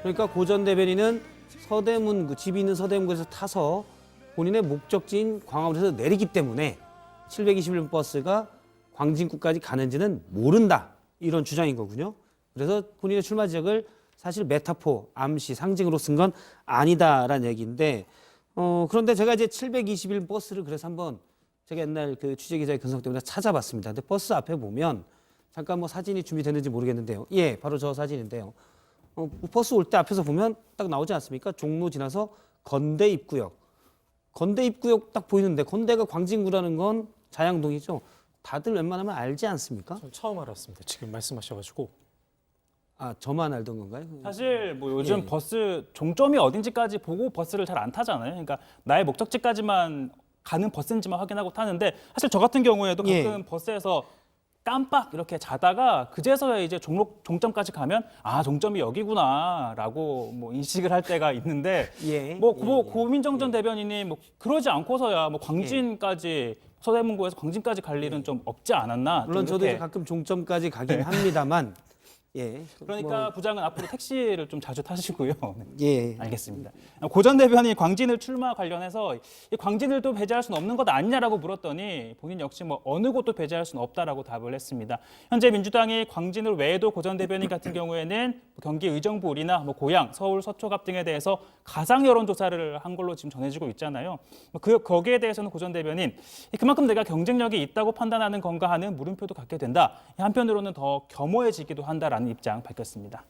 그러니까 고 전 대변인은 서대문구, 집이 있는 서대문구에서 타서 본인의 목적지인 광화문에서 내리기 때문에 721번 버스가 광진구까지 가는지는 모른다. 이런 주장인 거군요. 그래서 본인의 출마 지역을 사실 메타포, 암시, 상징으로 쓴 건 아니다라는 얘기인데 그런데 제가 이제 721 버스를 그래서 한번 제가 옛날 그 취재기자의 근성 때문에 찾아봤습니다. 근데 버스 앞에 보면 잠깐 사진이 준비됐는지 모르겠는데요. 예, 바로 저 사진인데요. 버스 올 때 앞에서 보면 딱 나오지 않습니까? 종로 지나서 건대 입구역. 건대 입구역 딱 보이는데 건대가 광진구라는 건 자양동이죠. 다들 웬만하면 알지 않습니까? 전 처음 알았습니다. 지금 말씀하셔가지고. 아, 저만 알던 건가요? 사실 요즘 예. 버스 종점이 어딘지까지 보고 버스를 잘 안 타잖아요. 그러니까 나의 목적지까지만 가는 버스인지만 확인하고 타는데 사실 저 같은 경우에도 가끔 버스에서 깜빡 이렇게 자다가 그제서야 이제 종점까지 가면 아 종점이 여기구나라고 인식을 할 때가 있는데 고민정 전 대변인이 그러지 않고서야 광진까지 서대문구에서 광진까지 갈 일은 좀 없지 않았나. 물론 저도 이제 가끔 종점까지 가긴 합니다만. 예. 그러니까 부장은 앞으로 택시를 좀 자주 타시고요. 예. 알겠습니다. 고 전 대변인이 광진을 출마 관련해서 이 광진을 또 배제할 수는 없는 것 아니냐라고 물었더니 본인 역시 어느 곳도 배제할 수는 없다라고 답을 했습니다. 현재 민주당이 광진을 외에도 고 전 대변인 같은 경우에는 경기 의정부 을이나 고양, 서울 서초갑 등에 대해서 가상 여론조사를 한 걸로 지금 전해지고 있잖아요. 거기에 대해서는 고 전 대변인 그만큼 내가 경쟁력이 있다고 판단하는 건가 하는 물음표도 갖게 된다. 한편으로는 더 겸허해지기도 한다라는 입장 밝혔습니다.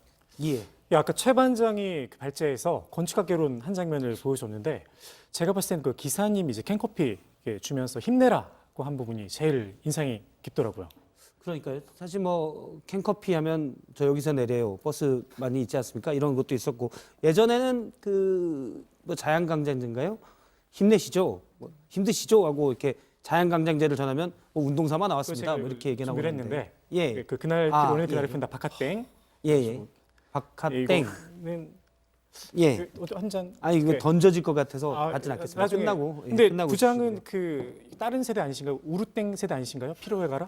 예. 아까 최 반장이 발제에서 건축학개론 한 장면을 보여줬는데 제가 봤을 때는 그 기사님이 이제 캔커피 주면서 힘내라고 한 부분이 제일 인상이 깊더라고요. 그러니까요. 사실 캔커피 하면 저 여기서 내려요. 버스 많이 있지 않습니까? 이런 것도 있었고 예전에는 자양강장제인가요? 힘내시죠. 힘드시죠? 하고 이렇게 자양강장제를 전하면 운동 삼아 나왔습니다. 이렇게 얘기 나오는데. 했는데 예. 그날 오늘 그날을 푼다 박하땡. 예. 박하땡. 이거는 예. 한 잔. 아니 이거 네. 던져질 것 같아서 받진 않겠습니다. 나중에. 끝나고. 예, 근데 끝나고 부장은 주시고요. 그 다른 세대 아니신가요? 우루땡 세대 아니신가요? 피로회 가라?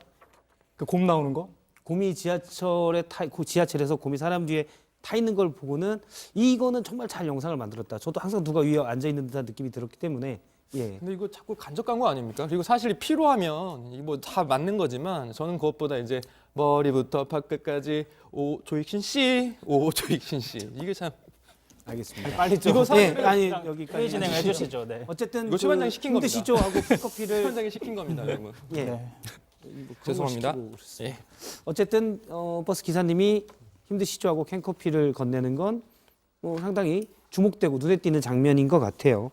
그 곰 나오는 거? 곰이 지하철에서 곰이 사람 뒤에 타 있는 걸 보고는 이거는 정말 잘 영상을 만들었다. 저도 항상 누가 위에 앉아 있는 듯한 느낌이 들었기 때문에 예. 근데 이거 자꾸 간접 광고 아닙니까? 그리고 사실 피로하면 이거 뭐 다 맞는 거지만 저는 그것보다 이제 머리부터 발끝까지 오 조익신 씨, 오 조익신 씨 이게 참 알겠습니다. 빨리 좀. 이거 사실 네, 아니 여기까지 회의 진행해 주시죠. 네. 어쨌든 이거 최반장이 시킨 겁니다. 힘드시죠 하고 커피를 최반장이 시킨 겁니다, 여러분. 예. 네. 죄송합니다. 예. 어쨌든 버스 기사님이 힘드시죠 하고 캔커피를 건네는 건 상당히 주목되고 눈에 띄는 장면인 것 같아요.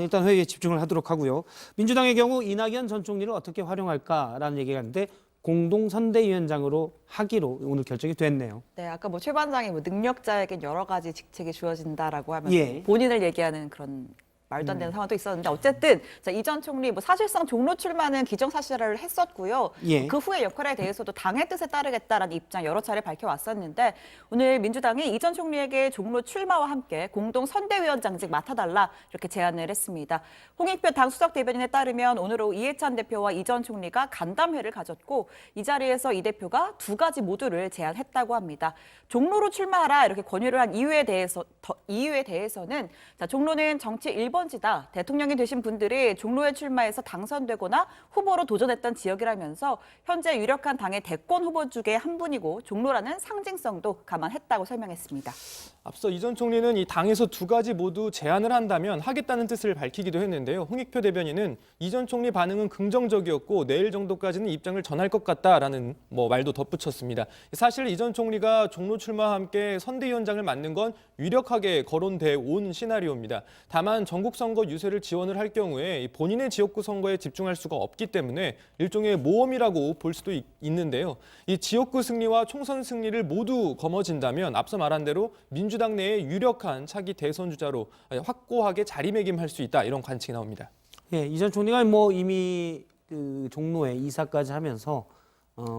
일단 회의에 집중을 하도록 하고요. 민주당의 경우 이낙연 전 총리를 어떻게 활용할까라는 얘기가 있는데 공동선대위원장으로 하기로 오늘 결정이 됐네요. 네, 아까 최 반장이 능력자에겐 여러 가지 직책이 주어진다라고 하면서 예. 본인을 얘기하는 그런 말도 안 되는 상황도 있었는데 어쨌든 이 전 총리 사실상 종로 출마는 기정사실화를 했었고요. 예. 그 후의 역할에 대해서도 당의 뜻에 따르겠다라는 입장 여러 차례 밝혀왔었는데 오늘 민주당이 이 전 총리에게 종로 출마와 함께 공동 선대위원장직 맡아달라 이렇게 제안을 했습니다. 홍익표 당 수석 대변인에 따르면 오늘 오후 이해찬 대표와 이 전 총리가 간담회를 가졌고 이 자리에서 이 대표가 두 가지 모두를 제안했다고 합니다. 종로로 출마하라 이렇게 권유를 한 이유에 대해서는 종로는 정치 1번지다. 대통령이 되신 분들이 종로에 출마해서 당선되거나 후보로 도전했던 지역이라면서 현재 유력한 당의 대권 후보 중에 한 분이고 종로라는 상징성도 감안했다고 설명했습니다. 앞서 이 전 총리는 이 당에서 두 가지 모두 제안을 한다면 하겠다는 뜻을 밝히기도 했는데요. 홍익표 대변인은 이 전 총리 반응은 긍정적이었고 내일 정도까지는 입장을 전할 것 같다라는 말도 덧붙였습니다. 사실 이 전 총리가 종로 출마와 함께 선대위원장을 맡는 건 유력하게 거론돼 온 시나리오입니다. 다만 전국 선거 유세를 지원을 할 경우에 본인의 지역구 선거에 집중할 수가 없기 때문에 일종의 모험이라고 볼 수도 있는데요. 이 지역구 승리와 총선 승리를 모두 거머쥔다면 앞서 말한 대로 민주당 내에 유력한 차기 대선 주자로 확고하게 자리매김할 수 있다 이런 관측이 나옵니다. 예, 이 전 총리가 이미 그 종로에 이사까지 하면서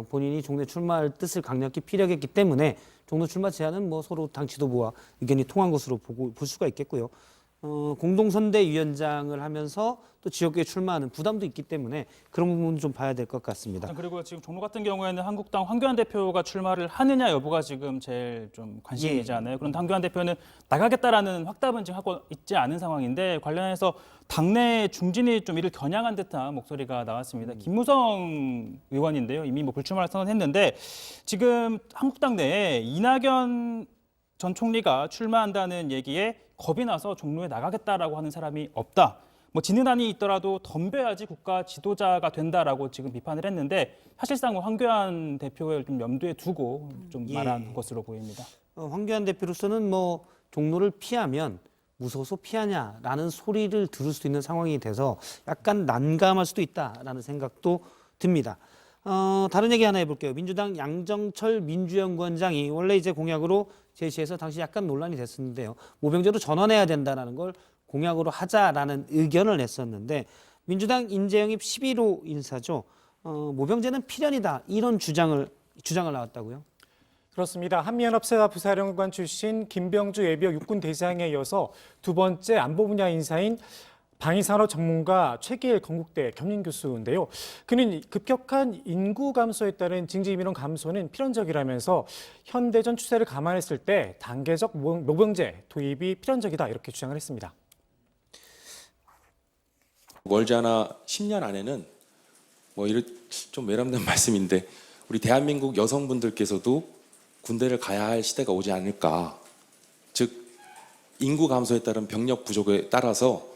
본인이 종로에 출마할 뜻을 강력히 피력했기 때문에 종로 출마 제안은 서로 당 지도부와 의견이 통한 것으로 볼 수가 있겠고요. 공동선대위원장을 하면서 또 지역구에 출마하는 부담도 있기 때문에 그런 부분도 좀 봐야 될 것 같습니다. 그리고 지금 종로 같은 경우에는 한국당 황교안 대표가 출마를 하느냐 여부가 지금 제일 좀 관심이잖아요. 그런데 황교안 대표는 나가겠다라는 확답은 지금 하고 있지 않은 상황인데 관련해서 당내 중진이 좀 이를 겨냥한 듯한 목소리가 나왔습니다. 김무성 의원인데요. 이미 불출마를 선언했는데 지금 한국당 내에 이낙연 전 총리가 출마한다는 얘기에 겁이 나서 종로에 나가겠다라고 하는 사람이 없다. 지는 있더라도 덤벼야지 국가 지도자가 된다라고 지금 비판을 했는데 사실상 황교안 대표를 좀 염두에 두고 좀 말한 것으로 보입니다. 황교안 대표로서는 종로를 피하면 무서워서 피하냐라는 소리를 들을 수 있는 상황이 돼서 약간 난감할 수도 있다라는 생각도 듭니다. 다른 얘기 하나 해볼게요. 민주당 양정철 민주연구원장이 원래 이제 공약으로 제시해서 당시 약간 논란이 됐었는데요. 모병제로 전환해야 된다는 걸 공약으로 하자라는 의견을 냈었는데 민주당 인재영입 11호 인사죠. 모병제는 필연이다 이런 주장을 나왔다고요? 그렇습니다. 한미연합사 부사령관 출신 김병주 예비역 육군대장에 이어서 두 번째 안보 분야 인사인 방위산업 전문가 최기일 건국대 겸임교수인데요. 그는 급격한 인구 감소에 따른 징집인원 감소는 필연적이라면서 현대전 추세를 감안했을 때 단계적 모병제 도입이 필연적이다 이렇게 주장을 했습니다. 멀지 않아 10년 안에는 이런 좀 외람된 말씀인데 우리 대한민국 여성분들께서도 군대를 가야 할 시대가 오지 않을까. 즉 인구 감소에 따른 병력 부족에 따라서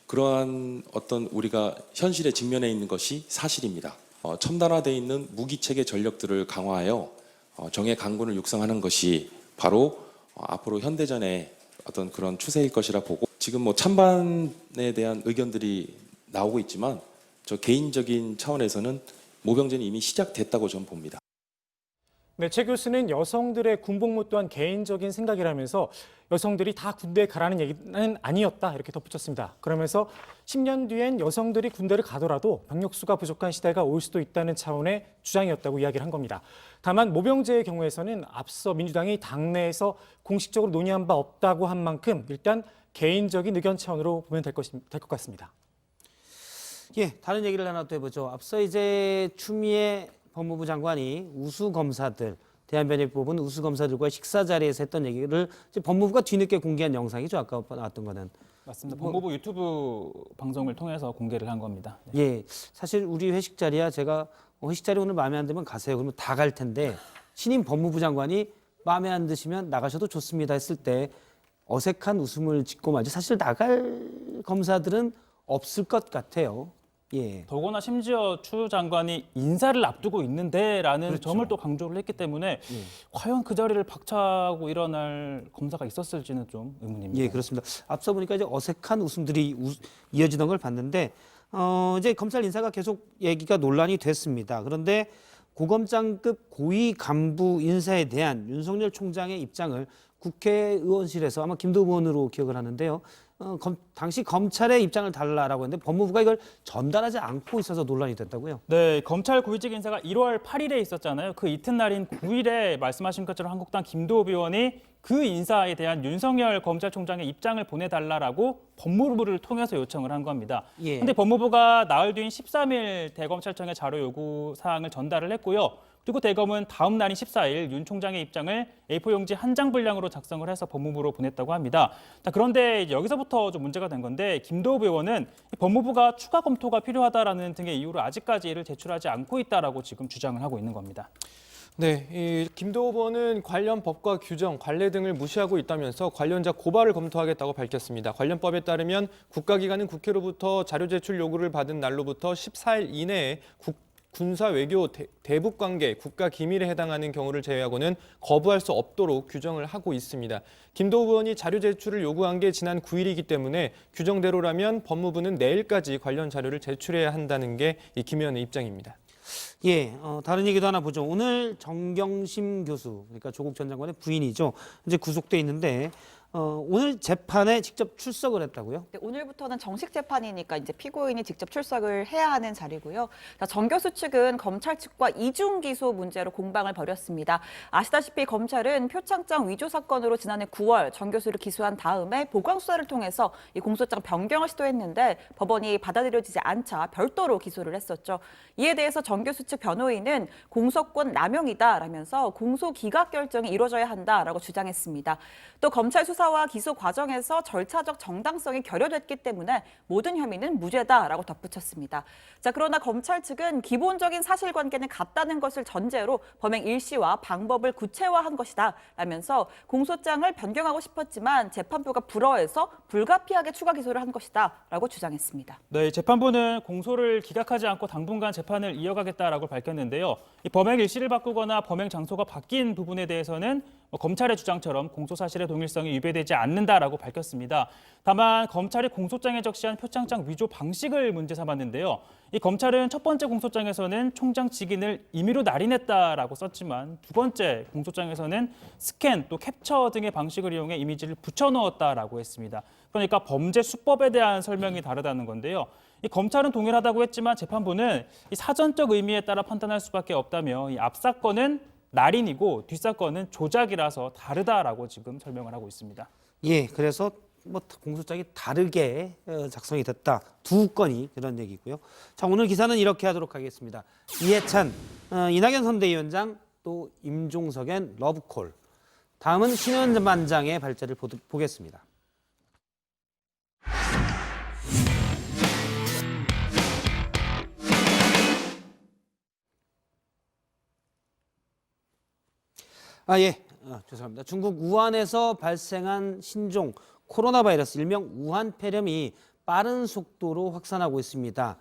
그러한 어떤 우리가 현실에 직면해 있는 것이 사실입니다. 첨단화되어 있는 무기체계 전력들을 강화하여 정예 강군을 육성하는 것이 바로 앞으로 현대전의 어떤 그런 추세일 것이라 보고 지금 찬반에 대한 의견들이 나오고 있지만 저 개인적인 차원에서는 모병제는 이미 시작됐다고 저는 봅니다. 네, 최 교수는 여성들의 군복무 또한 개인적인 생각이라면서 여성들이 다 군대에 가라는 얘기는 아니었다 이렇게 덧붙였습니다. 그러면서 10년 뒤엔 여성들이 군대를 가더라도 병력수가 부족한 시대가 올 수도 있다는 차원의 주장이었다고 이야기를 한 겁니다. 다만 모병제의 경우에서는 앞서 민주당이 당내에서 공식적으로 논의한 바 없다고 한 만큼 일단 개인적인 의견 차원으로 보면 될 것 같습니다. 예, 다른 얘기를 하나 또 해보죠. 앞서 이제 추미애 법무부 장관이 우수 검사들, 대한변협 뽑은 우수 검사들과 식사 자리에서 했던 얘기를 이제 법무부가 뒤늦게 공개한 영상이죠. 아까 나왔던 거는. 맞습니다. 법무부 유튜브 방송을 통해서 공개를 한 겁니다. 예, 사실 우리 회식 자리야 제가 회식 자리 오늘 마음에 안 들면 가세요. 그러면 다 갈 텐데 신임 법무부 장관이 마음에 안 드시면 나가셔도 좋습니다 했을 때 어색한 웃음을 짓고 말지 사실 나갈 검사들은 없을 것 같아요. 예. 더구나 심지어 추 장관이 인사를 앞두고 있는데라는 그렇죠. 점을 또 강조를 했기 때문에 과연 그 자리를 박차고 일어날 검사가 있었을지는 좀 의문입니다. 예, 그렇습니다. 앞서 보니까 이제 어색한 웃음들이 이어지던 걸 봤는데 이제 검찰 인사가 계속 얘기가 논란이 됐습니다. 그런데 고검장급 고위 간부 인사에 대한 윤석열 총장의 입장을 국회의원실에서 아마 김도우 의원으로 기억을 하는데요. 당시 검찰의 입장을 달라라고 했는데 법무부가 이걸 전달하지 않고 있어서 논란이 됐다고요? 네, 검찰 고위직 인사가 1월 8일에 있었잖아요. 그 이튿날인 9일에 말씀하신 것처럼 한국당 김도우 의원이 그 인사에 대한 윤석열 검찰총장의 입장을 보내달라라고 법무부를 통해서 요청을 한 겁니다. 그런데 예. 법무부가 나흘 뒤인 13일 대검찰청에 자료 요구 사항을 전달을 했고요. 그리고 대검은 다음 날인 14일 윤 총장의 입장을 A4 용지 한 장 분량으로 작성을 해서 법무부로 보냈다고 합니다. 자, 그런데 여기서부터 좀 문제가 된 건데 김도우 의원은 법무부가 추가 검토가 필요하다라는 등의 이유로 아직까지 이를 제출하지 않고 있다라고 지금 주장을 하고 있는 겁니다. 네, 이 김도우 의원은 관련 법과 규정, 관례 등을 무시하고 있다면서 관련자 고발을 검토하겠다고 밝혔습니다. 관련법에 따르면 국가기관은 국회로부터 자료 제출 요구를 받은 날로부터 14일 이내에 군사 외교 대북 관계 국가 기밀에 해당하는 경우를 제외하고는 거부할 수 없도록 규정을 하고 있습니다. 김도우 의원이 자료 제출을 요구한 게 지난 9일이기 때문에 규정대로라면 법무부는 내일까지 관련 자료를 제출해야 한다는 게 이 김 의원의 입장입니다. 예, 다른 얘기도 하나 보죠. 오늘 정경심 교수, 그러니까 조국 전 장관의 부인이죠. 이제 구속돼 있는데 오늘 재판에 직접 출석을 했다고요? 네, 오늘부터는 정식 재판이니까 이제 피고인이 직접 출석을 해야 하는 자리고요. 정 교수 측은 검찰 측과 이중 기소 문제로 공방을 벌였습니다. 아시다시피 검찰은 표창장 위조 사건으로 지난해 9월 정 교수를 기소한 다음에 보강 수사를 통해서 이 공소장 변경을 시도했는데 법원이 받아들여지지 않자 별도로 기소를 했었죠. 이에 대해서 정 교수 측 변호인은 공소권 남용이다라면서 공소 기각 결정이 이루어져야 한다라고 주장했습니다. 또 검찰 수사와 기소 과정에서 절차적 정당성이 결여됐기 때문에 모든 혐의는 무죄다라고 덧붙였습니다. 자, 그러나 검찰 측은 기본적인 사실관계는 같다는 것을 전제로 범행 일시와 방법을 구체화한 것이다 라면서 공소장을 변경하고 싶었지만 재판부가 불허해서 불가피하게 추가 기소를 한 것이다 라고 주장했습니다. 네, 재판부는 공소를 기각하지 않고 당분간 재판을 이어가겠다라고 밝혔는데요. 이 범행 일시를 바꾸거나 범행 장소가 바뀐 부분에 대해서는 검찰의 주장처럼 공소 사실의 동일성이 위배되지 않는다라고 밝혔습니다. 다만 검찰이 공소장에 적시한 표창장 위조 방식을 문제 삼았는데요. 이 검찰은 첫 번째 공소장에서는 총장 직인을 임의로 날인했다라고 썼지만 두 번째 공소장에서는 스캔 또 캡처 등의 방식을 이용해 이미지를 붙여넣었다라고 했습니다. 그러니까 범죄 수법에 대한 설명이 다르다는 건데요. 이 검찰은 동일하다고 했지만 재판부는 이 사전적 의미에 따라 판단할 수밖에 없다며 이 앞 사건은 날인이고 뒷 사건은 조작이라서 다르다라고 지금 설명을 하고 있습니다. 예, 그래서 공소장이 다르게 작성이 됐다. 두 건이 그런 얘기고요. 자, 오늘 기사는 이렇게 하도록 하겠습니다. 이해찬, 이낙연 선대위원장, 또 임종석의 러브콜. 다음은 신현 반장의 발제를 보겠습니다. 죄송합니다. 중국 우한에서 발생한 신종 코로나 바이러스 일명 우한 폐렴이 빠른 속도로 확산하고 있습니다.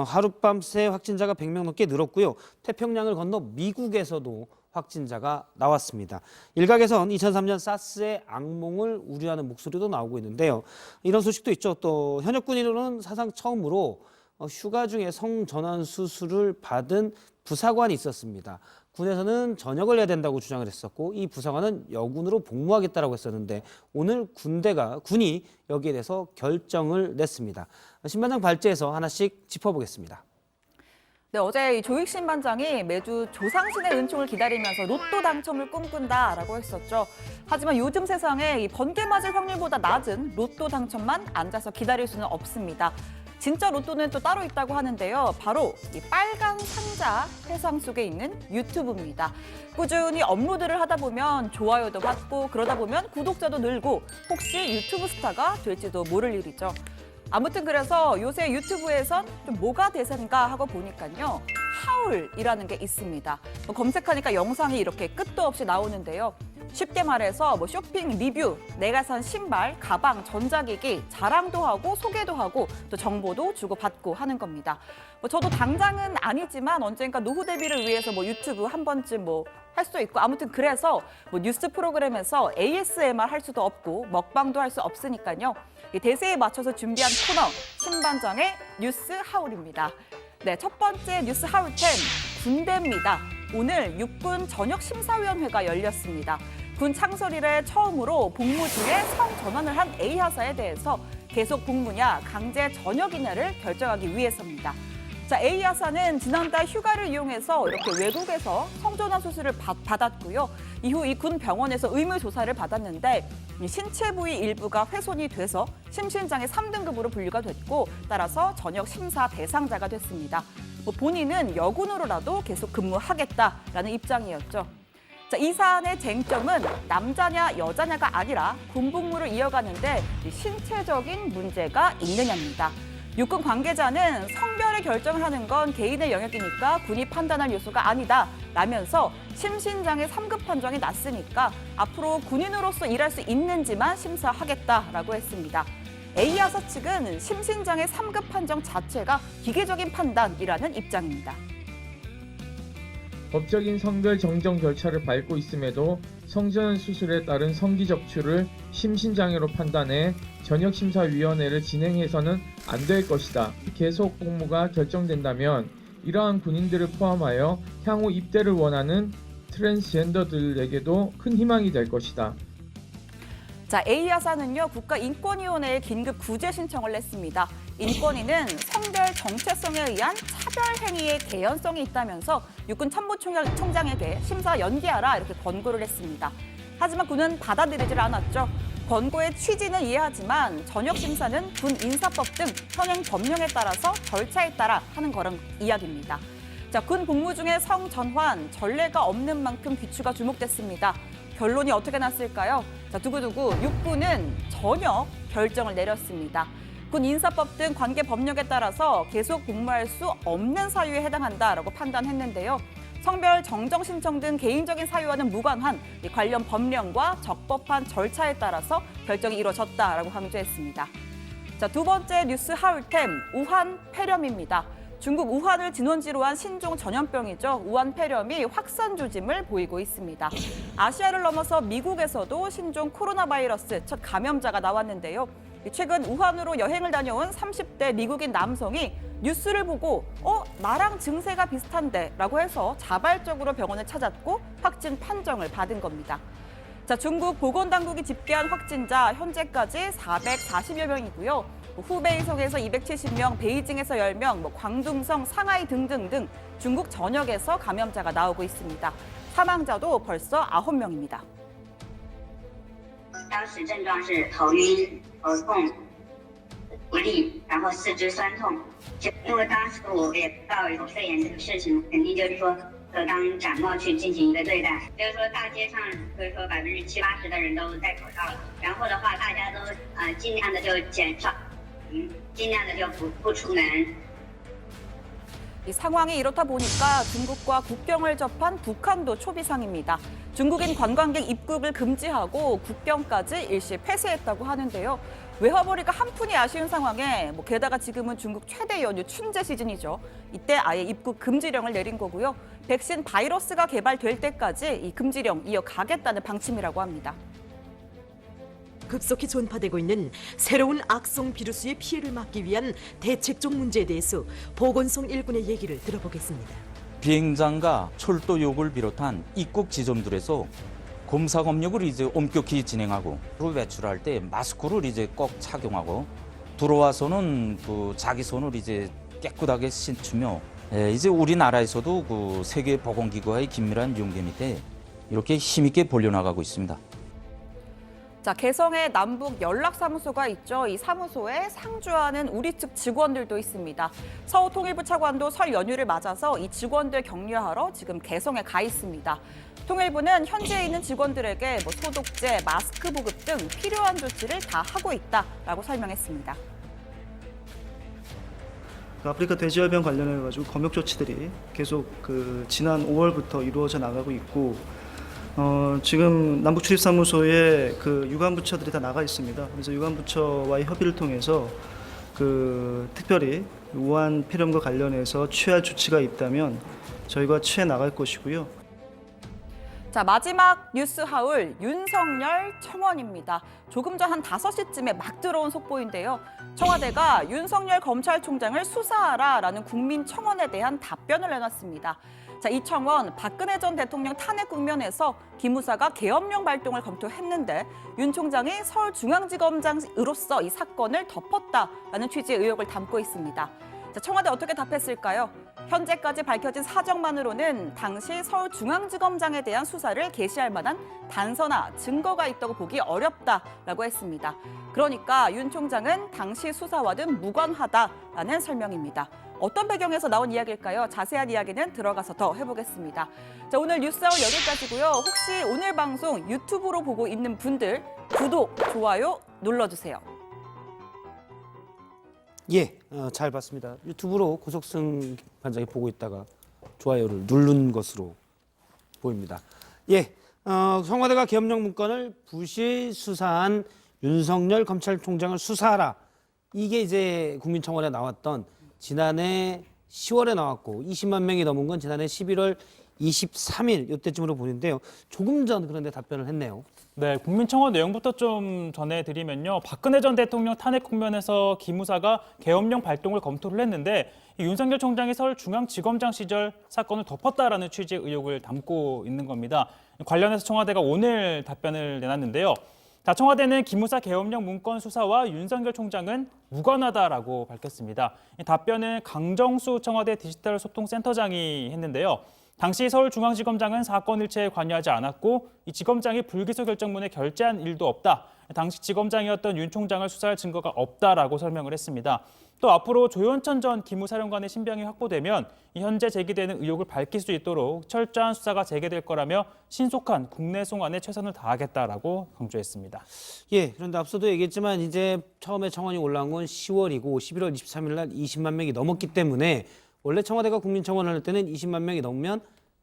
하룻밤새 확진자가 100명 넘게 늘었고요. 태평양을 건너 미국에서도 확진자가 나왔습니다. 일각에선 2003년 사스의 악몽을 우려하는 목소리도 나오고 있는데요. 이런 소식도 있죠. 또 현역 군인으로는 사상 처음으로 휴가 중에 성전환 수술을 받은 부사관이 있었습니다. 군에서는 전역을 해야 된다고 주장을 했었고 이 부사관은 여군으로 복무하겠다라고 했었는데 오늘 군이 여기에 대해서 결정을 냈습니다. 신반장 발제에서 하나씩 짚어보겠습니다. 네, 어제 조익 신반장이 매주 조상신의 은총을 기다리면서 로또 당첨을 꿈꾼다라고 했었죠. 하지만 요즘 세상에 이 번개 맞을 확률보다 낮은 로또 당첨만 앉아서 기다릴 수는 없습니다. 진짜 로또는 또 따로 있다고 하는데요. 바로 이 빨간 상자 세상 속에 있는 유튜브입니다. 꾸준히 업로드를 하다 보면 좋아요도 받고 그러다 보면 구독자도 늘고 혹시 유튜브 스타가 될지도 모를 일이죠. 아무튼 그래서 요새 유튜브에선 좀 뭐가 대세인가 하고 보니까요. 하울이라는 게 있습니다. 검색하니까 영상이 이렇게 끝도 없이 나오는데요. 쉽게 말해서 쇼핑 리뷰, 내가 산 신발, 가방, 전자기기 자랑도 하고 소개도 하고 또 정보도 주고받고 하는 겁니다. 저도 당장은 아니지만 언젠가 노후 대비를 위해서 유튜브 한 번쯤 할 수도 있고 아무튼 그래서 뉴스 프로그램에서 ASMR 할 수도 없고 먹방도 할 수 없으니까요. 이 대세에 맞춰서 준비한 코너 신반장의 뉴스 하울입니다. 네, 첫 번째 뉴스 하울템 군대입니다. 오늘 육군 전역심사위원회가 열렸습니다. 군 창설 이래 처음으로 복무 중에 성전환을 한 A하사에 대해서 계속 복무냐 강제 전역이냐를 결정하기 위해서입니다. 자, A하사는 지난달 휴가를 이용해서 이렇게 외국에서 성전환 수술을 받았고요. 이후 이 군 병원에서 의무 조사를 받았는데 신체 부위 일부가 훼손이 돼서 심신장애 3등급으로 분류가 됐고 따라서 전역 심사 대상자가 됐습니다. 본인은 여군으로라도 계속 근무하겠다라는 입장이었죠. 자, 이 사안의 쟁점은 남자냐 여자냐가 아니라 군복무를 이어가는데 신체적인 문제가 있느냐입니다. 육군 관계자는 성별의 결정을 하는 건 개인의 영역이니까 군이 판단할 요소가 아니다 라면서 심신장애 3급 판정이 났으니까 앞으로 군인으로서 일할 수 있는지만 심사하겠다라고 했습니다. A하사 측은 심신장애 3급 판정 자체가 기계적인 판단이라는 입장입니다. 법적인 성별 정정 절차를 밟고 있음에도 성전환 수술에 따른 성기 적출을 심신장애로 판단해 전역심사위원회를 진행해서는 안 될 것이다. 계속 복무가 결정된다면 이러한 군인들을 포함하여 향후 입대를 원하는 트랜스젠더들에게도 큰 희망이 될 것이다. 자, A하사는요, 국가인권위원회에 긴급 구제 신청을 냈습니다. 인권위는 성별 정체성에 의한 차별 행위의 개연성이 있다면서 육군 참모총장에게 심사 연기하라 이렇게 권고를 했습니다. 하지만 군은 받아들이질 않았죠. 권고의 취지는 이해하지만 전역 심사는 군 인사법 등 현행 법령에 따라서 절차에 따라 하는 거란 이야기입니다. 자, 군 복무 중에 성전환 전례가 없는 만큼 귀추가 주목됐습니다. 결론이 어떻게 났을까요? 자, 두고두고 육군은 전역 결정을 내렸습니다. 군 인사법 등 관계 법령에 따라서 계속 복무할 수 없는 사유에 해당한다라고 판단했는데요. 성별 정정 신청 등 개인적인 사유와는 무관한 관련 법령과 적법한 절차에 따라서 결정이 이루어졌다라고 강조했습니다. 자, 두 번째 뉴스 하울템 우한 폐렴입니다. 중국 우한을 진원지로 한 신종 전염병이죠. 우한 폐렴이 확산 조짐을 보이고 있습니다. 아시아를 넘어서 미국에서도 신종 코로나 바이러스 첫 감염자가 나왔는데요. 최근 우한으로 여행을 다녀온 30대 미국인 남성이 뉴스를 보고 나랑 증세가 비슷한데 라고 해서 자발적으로 병원을 찾았고 확진 판정을 받은 겁니다. 자, 중국 보건당국이 집계한 확진자 현재까지 440여 명이고요. 후베이성에서 270명, 베이징에서 10명, 광둥성, 상하이 등등등 중국 전역에서 감염자가 나오고 있습니다. 사망자도 벌써 9명입니다. 当时症状是头晕、头痛、无力，然后四肢酸痛。因为当时我也不知道有肺炎这个事情，肯定就是说当感冒去进行一个对待。就是说大街上，就是说70%、80%的人都戴口罩了，然后的话大家都尽量的就减少，尽量的就不出门。 이 상황이 이렇다 보니까 중국과 국경을 접한 북한도 초비상입니다. 중국인 관광객 입국을 금지하고 국경까지 일시 폐쇄했다고 하는데요. 외화벌이가 한푼이 아쉬운 상황에 게다가 지금은 중국 최대 연휴 춘제 시즌이죠. 이때 아예 입국 금지령을 내린 거고요. 백신 바이러스가 개발될 때까지 이 금지령 이어가겠다는 방침이라고 합니다. 급속히 전파되고 있는 새로운 악성 비루스의 피해를 막기 위한 대책적 문제에 대해서 보건성 1군의 얘기를 들어보겠습니다. 비행장과 철도역을 비롯한 입국 지점들에서 검사 검역을 이제 엄격히 진행하고 배출할 때 마스크를 이제 꼭 착용하고 들어와서는 자기 손을 이제 깨끗하게 씻으며 이제 우리나라에서도 세계보건기구와의 긴밀한 연계 밑에 이렇게 힘있게 벌려나가고 있습니다. 자, 개성에 남북 연락사무소가 있죠. 이 사무소에 상주하는 우리 측 직원들도 있습니다. 서울통일부 차관도 설 연휴를 맞아서 이 직원들 격려하러 지금 개성에 가 있습니다. 통일부는 현지에 있는 직원들에게 소독제, 마스크 보급 등 필요한 조치를 다 하고 있다라고 설명했습니다. 아프리카 돼지열병 관련해 가지고 검역 조치들이 계속 지난 5월부터 이루어져 나가고 있고 지금 남북 출입사무소에 유관부처들이 다 나가 있습니다. 그래서 유관부처와의 협의를 통해서 특별히 우한 폐렴과 관련해서 취할 조치가 있다면 저희가 취해 나갈 것이고요. 자, 마지막 뉴스 하울 윤석열 청원입니다. 조금 전 한 5시쯤에 막 들어온 속보인데요. 청와대가 윤석열 검찰총장을 수사하라라는 국민 청원에 대한 답변을 내놨습니다. 자, 이 청원 박근혜 전 대통령 탄핵 국면에서 기무사가 계엄령 발동을 검토했는데 윤 총장이 서울중앙지검장으로서 이 사건을 덮었다라는 취지의 의혹을 담고 있습니다. 자, 청와대 어떻게 답했을까요? 현재까지 밝혀진 사정만으로는 당시 서울중앙지검장에 대한 수사를 개시할 만한 단서나 증거가 있다고 보기 어렵다라고 했습니다. 그러니까 윤 총장은 당시 수사와는 무관하다라는 설명입니다. 어떤 배경에서 나온 이야기일까요? 자세한 이야기는 들어가서 더 해보겠습니다. 자, 오늘 뉴스아웃 여기까지고요. 혹시 오늘 방송 유튜브로 보고 있는 분들 구독, 좋아요 눌러주세요. 예, 잘 봤습니다. 유튜브로 고석승 반장이 보고 있다가 좋아요를 누른 것으로 보입니다. 예, 청와대가 계엄령 문건을 부실 수사한 윤석열 검찰총장을 수사하라. 이게 이제 국민청원에 나왔던 지난해 10월에 나왔고 20만 명이 넘은 건 지난해 11월 23일 이때쯤으로 보는데요. 조금 전 그런데 답변을 했네요. 네, 국민청원 내용부터 좀 전해드리면요. 박근혜 전 대통령 탄핵 국면에서 기무사가 계엄령 발동을 검토를 했는데 윤석열 총장이 서울중앙지검장 시절 사건을 덮었다라는 취지의 의혹을 담고 있는 겁니다. 관련해서 청와대가 오늘 답변을 내놨는데요. 자, 청와대는 기무사 계엄령 문건 수사와 윤석열 총장은 무관하다라고 밝혔습니다. 이 답변은 강정수 청와대 디지털 소통센터장이 했는데요. 당시 서울중앙지검장은 사건 일체에 관여하지 않았고 이 지검장이 불기소 결정문에 결재한 일도 없다. 당시 지검장이었던 윤 총장을 수사할 증거가 없다라고 설명을 했습니다. 또 앞으로 조현천 전 기무사령관의 신병이 확보되면 이 현재 제기되는 의혹을 밝힐 수 있도록 철저한 수사가 재개될 거라며 신속한 국내 송환에 최선을 다하겠다라고 강조했습니다. 예, 그런데 앞서도 얘기했지만 이제 처음에 청원이 올라온 건 10월이고 11월 23일 날 20만 명이 넘었기 때문에 원래 청와대가 국민청원을 할 때는 20만 명이 넘으면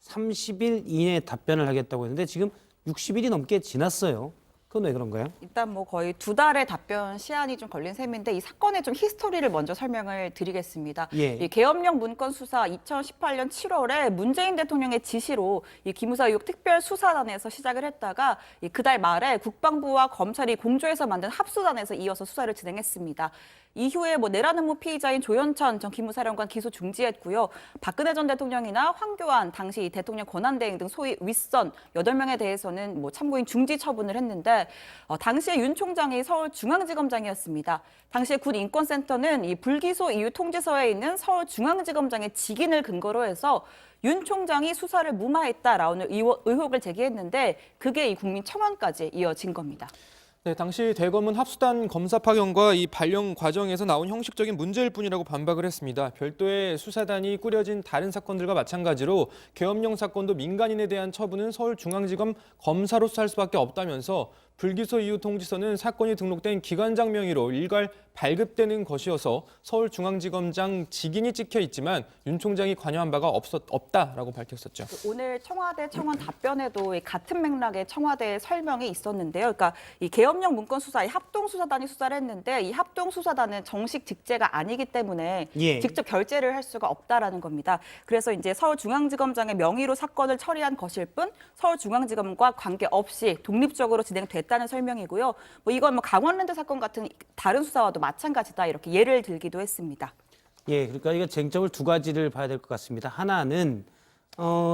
30일 이내에 답변을 하겠다고 했는데 지금 60일이 넘게 지났어요. 그건 왜 그런가요? 일단 거의 2달의 답변 시한이 좀 걸린 셈인데 이 사건의 좀 히스토리를 먼저 설명을 드리겠습니다. 예. 이 계엄령 문건 수사 2018년 7월에 문재인 대통령의 지시로 이 기무사 의혹 특별수사단에서 시작을 했다가 그달 말에 국방부와 검찰이 공조해서 만든 합수단에서 이어서 수사를 진행했습니다. 이후에 내라는 피의자인 조현천 전 기무사령관 기소 중지했고요. 박근혜 전 대통령이나 황교안 당시 대통령 권한대행 등 소위 윗선 8명에 대해서는 참고인 중지 처분을 했는데 당시에 윤 총장이 서울중앙지검장이었습니다. 당시에 군인권센터는 이 불기소 이후 통지서에 있는 서울중앙지검장의 직인을 근거로 해서 윤 총장이 수사를 무마했다라는 의혹을 제기했는데 그게 이 국민청원까지 이어진 겁니다. 네, 당시 대검은 합수단 검사 파견과 이 발령 과정에서 나온 형식적인 문제일 뿐이라고 반박을 했습니다. 별도의 수사단이 꾸려진 다른 사건들과 마찬가지로 계엄령 사건도 민간인에 대한 처분은 서울중앙지검 검사로서 할 수밖에 없다면서 불기소 이후 통지서는 사건이 등록된 기관장 명의로 일괄 발급되는 것이어서 서울중앙지검장 직인이 찍혀 있지만 윤 총장이 관여한 바가 없다라고 밝혔었죠. 오늘 청와대 청원 답변에도 같은 맥락의 청와대 설명이 있었는데요. 그러니까 이 계엄령 문건 수사, 이 합동수사단이 수사를 했는데 이 합동수사단은 정식 직제가 아니기 때문에 직접 결재를 할 수가 없다라는 겁니다. 그래서 이제 서울중앙지검장의 명의로 사건을 처리한 것일 뿐 서울중앙지검과 관계없이 독립적으로 진행됐다는 설명이고요. 이건 강원랜드 사건 같은 다른 수사와도 마찬가지다 이렇게 예를 들기도 했습니다. 예, 그러니까 이거 쟁점을 두 가지를 봐야 될 것 같습니다. 하나는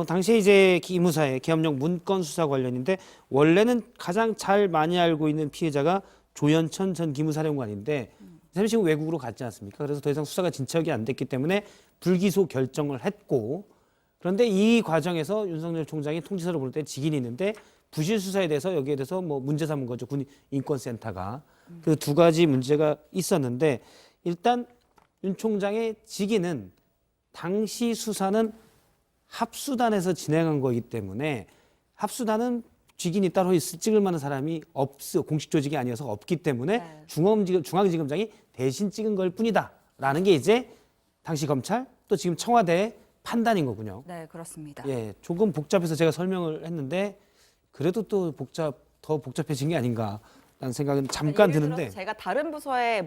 당시에 이제 기무사의 계엄령 문건 수사 관련인데 원래는 가장 잘 많이 알고 있는 피해자가 조현천 전 기무사령관인데 잠시 후 외국으로 갔지 않습니까? 그래서 더 이상 수사가 진척이 안 됐기 때문에 불기소 결정을 했고 그런데 이 과정에서 윤석열 총장이 통지서를 볼 때 직인이 있는데 부실 수사에 대해서 여기에 대해서 뭐 문제 삼은 거죠. 군 인권센터가. 그 두 가지 문제가 있었는데 일단 윤 총장의 직인은 당시 수사는 합수단에서 진행한 거기 때문에 합수단은 직인이 따로 찍을 만한 사람이 공식 조직이 아니어서 없기 때문에 중앙지검장이 대신 찍은 걸 뿐이다라는 게 이제 당시 검찰 또 지금 청와대의 판단인 거군요. 네, 그렇습니다. 예, 조금 복잡해서 제가 설명을 했는데 그래도 또 더 복잡해진 게 아닌가라는 생각은 잠깐 예를 드는데. 들어서 제가 다른 부서에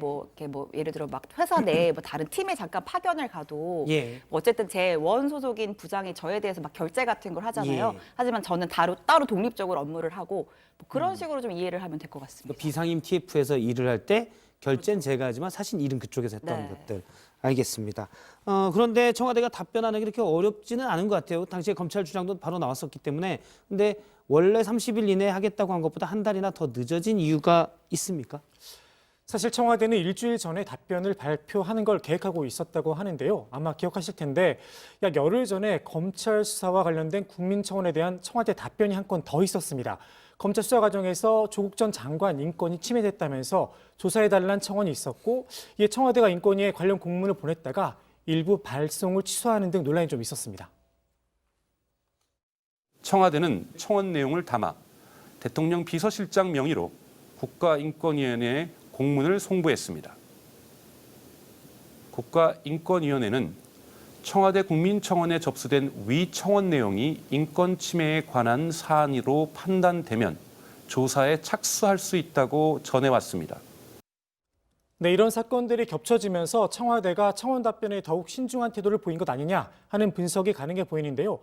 예를 들어 막 회사 내에 다른 팀에 잠깐 파견을 가도 예. 어쨌든 제 원 소속인 부장이 저에 대해서 막 결제 같은 걸 하잖아요. 예. 하지만 저는 따로 독립적으로 업무를 하고 그런 식으로 좀 이해를 하면 될 것 같습니다. 비상임 TF에서 일을 할 때 결제는 제가 하지만 사실 일은 그쪽에서 했던 것들. 알겠습니다. 그런데 청와대가 답변하는 게 그렇게 어렵지는 않은 것 같아요. 당시에 검찰 주장도 바로 나왔었기 때문에. 근데 원래 30일 이내에 하겠다고 한 것보다 한 달이나 더 늦어진 이유가 있습니까? 사실 청와대는 일주일 전에 답변을 발표하는 걸 계획하고 있었다고 하는데요. 아마 기억하실 텐데 약 열흘 전에 검찰 수사와 관련된 국민청원에 대한 청와대 답변이 한 건 더 있었습니다. 검찰 수사 과정에서 조국 전 장관 인권이 침해됐다면서 조사해달라는 청원이 있었고 이에 청와대가 인권위에 관련 공문을 보냈다가 일부 발송을 취소하는 등 논란이 좀 있었습니다. 청와대는 청원 내용을 담아 대통령 비서실장 명의로 국가인권위원회에 공문을 송부했습니다. 국가인권위원회는 청와대 국민청원에 접수된 위 청원 내용이 인권 침해에 관한 사안으로 판단되면 조사에 착수할 수 있다고 전해왔습니다. 네, 이런 사건들이 겹쳐지면서 청와대가 청원 답변에 더욱 신중한 태도를 보인 것 아니냐 하는 분석이 가능해 보이는데요.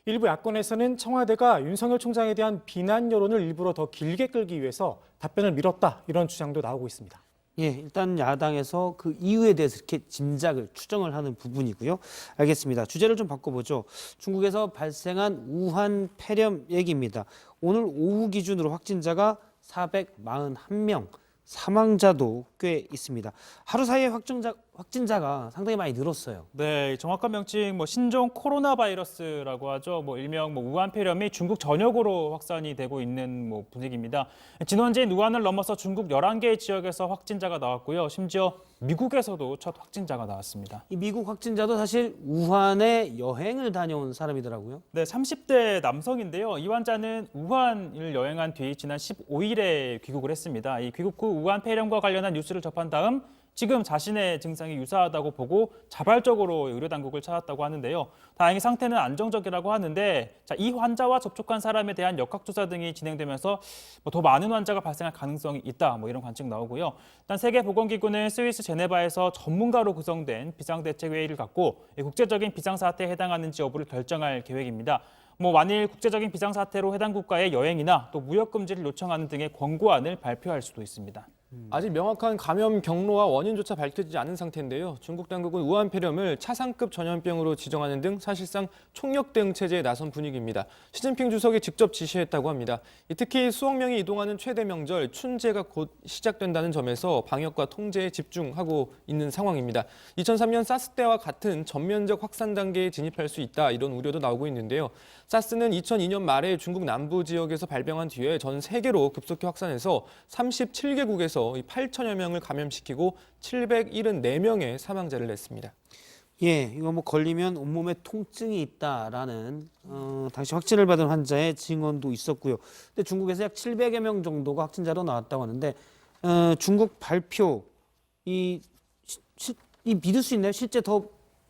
일부 야권에서는 청와대가 윤석열 총장에 대한 비난 여론을 일부러 더 길게 끌기 위해서 답변을 미뤘다 이런 주장도 나오고 있습니다. 예, 일단 야당에서 그 이유에 대해서 이렇게 짐작을 추정을 하는 부분이고요. 알겠습니다. 주제를 좀 바꿔보죠. 중국에서 발생한 우한 폐렴 얘기입니다. 오늘 오후 기준으로 확진자가 441명, 사망자도 꽤 있습니다. 하루 사이에 확진자가 상당히 많이 늘었어요. 네, 정확한 명칭 신종 코로나 바이러스라고 하죠. 일명 우한 폐렴이 중국 전역으로 확산이 되고 있는 분위기입니다. 진원지인 우한을 넘어서 중국 11개 지역에서 확진자가 나왔고요. 심지어 미국에서도 첫 확진자가 나왔습니다. 이 미국 확진자도 사실 우한에 여행을 다녀온 사람이더라고요. 네, 30대 남성인데요. 이 환자는 우한을 여행한 뒤 지난 15일에 귀국을 했습니다. 이 귀국 후 우한 폐렴과 관련한 뉴스를 접한 다음 지금 자신의 증상이 유사하다고 보고 자발적으로 의료 당국을 찾았다고 하는데요. 다행히 상태는 안정적이라고 하는데 이 환자와 접촉한 사람에 대한 역학조사 등이 진행되면서 더 많은 환자가 발생할 가능성이 있다 이런 관측 나오고요. 일단 세계보건기구는 스위스 제네바에서 전문가로 구성된 비상대책회의를 갖고 국제적인 비상사태에 해당하는지 여부를 결정할 계획입니다. 만일 국제적인 비상사태로 해당 국가의 여행이나 또 무역금지를 요청하는 등의 권고안을 발표할 수도 있습니다. 아직 명확한 감염 경로와 원인조차 밝혀지지 않은 상태인데요. 중국 당국은 우한 폐렴을 차상급 전염병으로 지정하는 등 사실상 총력 대응 체제에 나선 분위기입니다. 시진핑 주석이 직접 지시했다고 합니다. 특히 수억 명이 이동하는 최대 명절 춘제가 곧 시작된다는 점에서 방역과 통제에 집중하고 있는 상황입니다. 2003년 사스 때와 같은 전면적 확산 단계에 진입할 수 있다 이런 우려도 나오고 있는데요. 사스는 2002년 말에 중국 남부 지역에서 발병한 뒤에 전 세계로 급속히 확산해서 37개국에서 8천여 명을 감염시키고 774명의 사망자를 냈습니다. 예, 이거 걸리면 온몸에 통증이 있다라는 당시 확진을 받은 환자의 증언도 있었고요. 근데 중국에서 약 700여 명 정도가 확진자로 나왔다고 하는데 중국 발표 이 믿을 수 있나요? 실제 더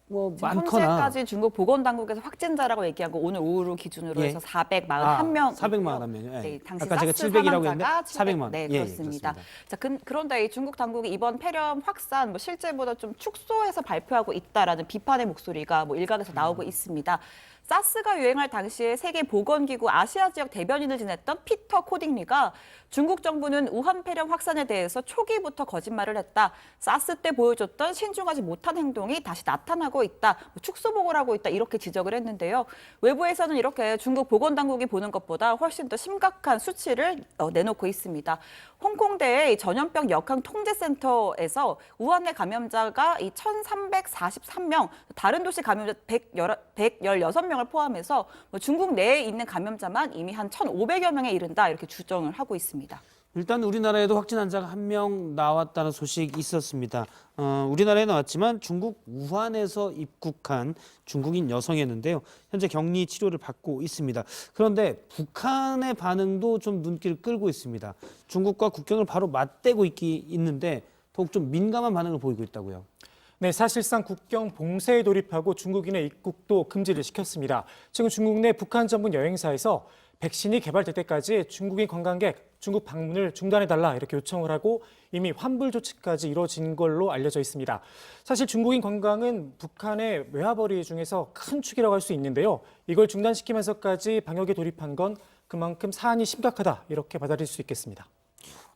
많거나. 현재까지 중국 보건당국에서 확진자라고 얘기한 거 오늘 오후로 기준으로 해서 441명. 441명이요. 예. 네, 당시 아까 제가 사스 700이라고 사망자가 했는데 400만. 네, 예, 그렇습니다. 자, 그런데 이 중국 당국이 이번 폐렴 확산 실제보다 좀 축소해서 발표하고 있다라는 비판의 목소리가 일각에서 나오고 있습니다. 사스가 유행할 당시에 세계보건기구 아시아 지역 대변인을 지냈던 피터 코딩리가 중국 정부는 우한 폐렴 확산에 대해서 초기부터 거짓말을 했다. 사스 때 보여줬던 신중하지 못한 행동이 다시 나타나고 하고 있다, 축소복을 하고 있다 이렇게 지적을 했는데요. 외부에서는 이렇게 중국 보건당국이 보는 것보다 훨씬 더 심각한 수치를 내놓고 있습니다. 홍콩대의 전염병 역학 통제센터에서 우한 내 감염자가 이 1,343명, 다른 도시 감염자 116명을 포함해서 중국 내에 있는 감염자만 이미 한 1,500여 명에 이른다 이렇게 추정을 하고 있습니다. 일단 우리나라에도 확진 환자가 1명 나왔다는 소식이 있었습니다. 우리나라에 나왔지만 중국 우한에서 입국한 중국인 여성이었는데요. 현재 격리 치료를 받고 있습니다. 그런데 북한의 반응도 좀 눈길을 끌고 있습니다. 중국과 국경을 바로 맞대고 있는데 더욱 좀 민감한 반응을 보이고 있다고요. 네, 사실상 국경 봉쇄에 돌입하고 중국인의 입국도 금지를 시켰습니다. 지금 중국 내 북한 전문 여행사에서 백신이 개발될 때까지 중국인 관광객 중국 방문을 중단해달라 이렇게 요청을 하고 이미 환불 조치까지 이루어진 걸로 알려져 있습니다. 사실 중국인 관광은 북한의 외화벌이 중에서 큰 축이라고 할 수 있는데요. 이걸 중단시키면서까지 방역에 돌입한 건 그만큼 사안이 심각하다 이렇게 받아들일 수 있겠습니다.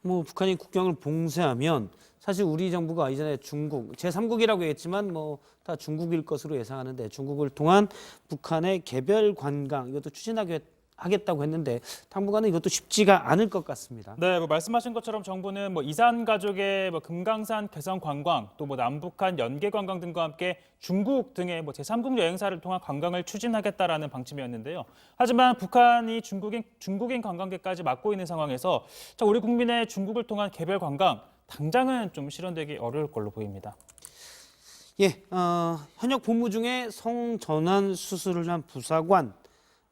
북한이 국경을 봉쇄하면 사실 우리 정부가 이전에 중국, 제3국이라고 했지만 다 중국일 것으로 예상하는데 중국을 통한 북한의 개별 관광 이것도 추진하겠다고 했는데 당분간은 이것도 쉽지가 않을 것 같습니다. 네, 말씀하신 것처럼 정부는 이산 가족의 금강산 개성 관광, 또 남북한 연계 관광 등과 함께 중국 등의 제3국 여행사를 통한 관광을 추진하겠다라는 방침이었는데요. 하지만 북한이 중국인 관광객까지 막고 있는 상황에서 우리 국민의 중국을 통한 개별 관광 당장은 좀 실현되기 어려울 걸로 보입니다. 예, 현역 복무 중에 성전환 수술을 한 부사관,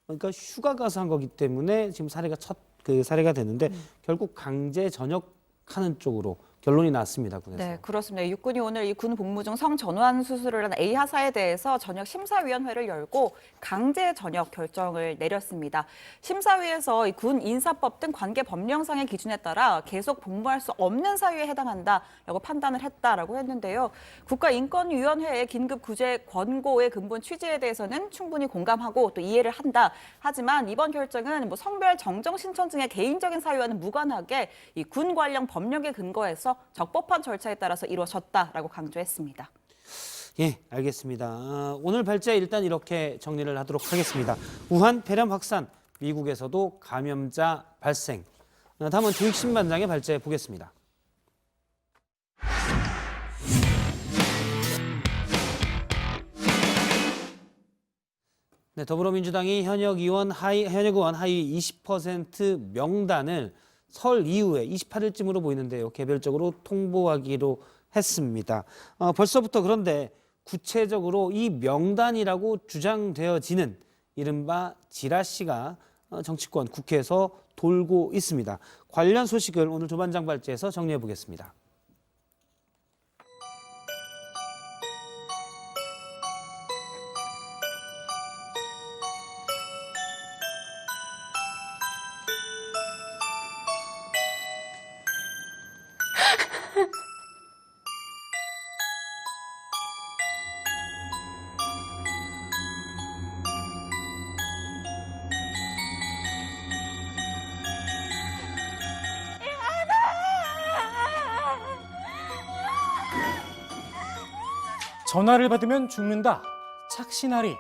그러니까 휴가 가서 한 거기 때문에 지금 사례가 사례가 됐는데 결국 강제 전역하는 쪽으로 결론이 났습니다. 군에서. 네, 그렇습니다. 육군이 오늘 이 군 복무 중 성전환 수술을 한 A 하사에 대해서 전역 심사위원회를 열고 강제 전역 결정을 내렸습니다. 심사위에서 이 군 인사법 등 관계 법령상의 기준에 따라 계속 복무할 수 없는 사유에 해당한다라고 판단을 했다라고 했는데요. 국가인권위원회의 긴급 구제 권고의 근본 취지에 대해서는 충분히 공감하고 또 이해를 한다. 하지만 이번 결정은 성별 정정 신청 등의 개인적인 사유와는 무관하게 이 군 관련 법령에 근거해서 적법한 절차에 따라서 이루어졌다라고 강조했습니다. 예, 알겠습니다. 오늘 발제 일단 이렇게 정리를 하도록 하겠습니다. 우한 폐렴 확산, 미국에서도 감염자 발생. 다음은 조익신 반장의 발제 보겠습니다. 네, 더불어민주당이 현역 의원 하위 20% 명단을 설 이후에 28일쯤으로 보이는데요. 개별적으로 통보하기로 했습니다. 벌써부터 그런데 구체적으로 이 명단이라고 주장되어지는 이른바 지라시가 정치권 국회에서 돌고 있습니다. 관련 소식을 오늘 조반장 발제에서 정리해 보겠습니다. 전화를 받으면 죽는다. 착신아리.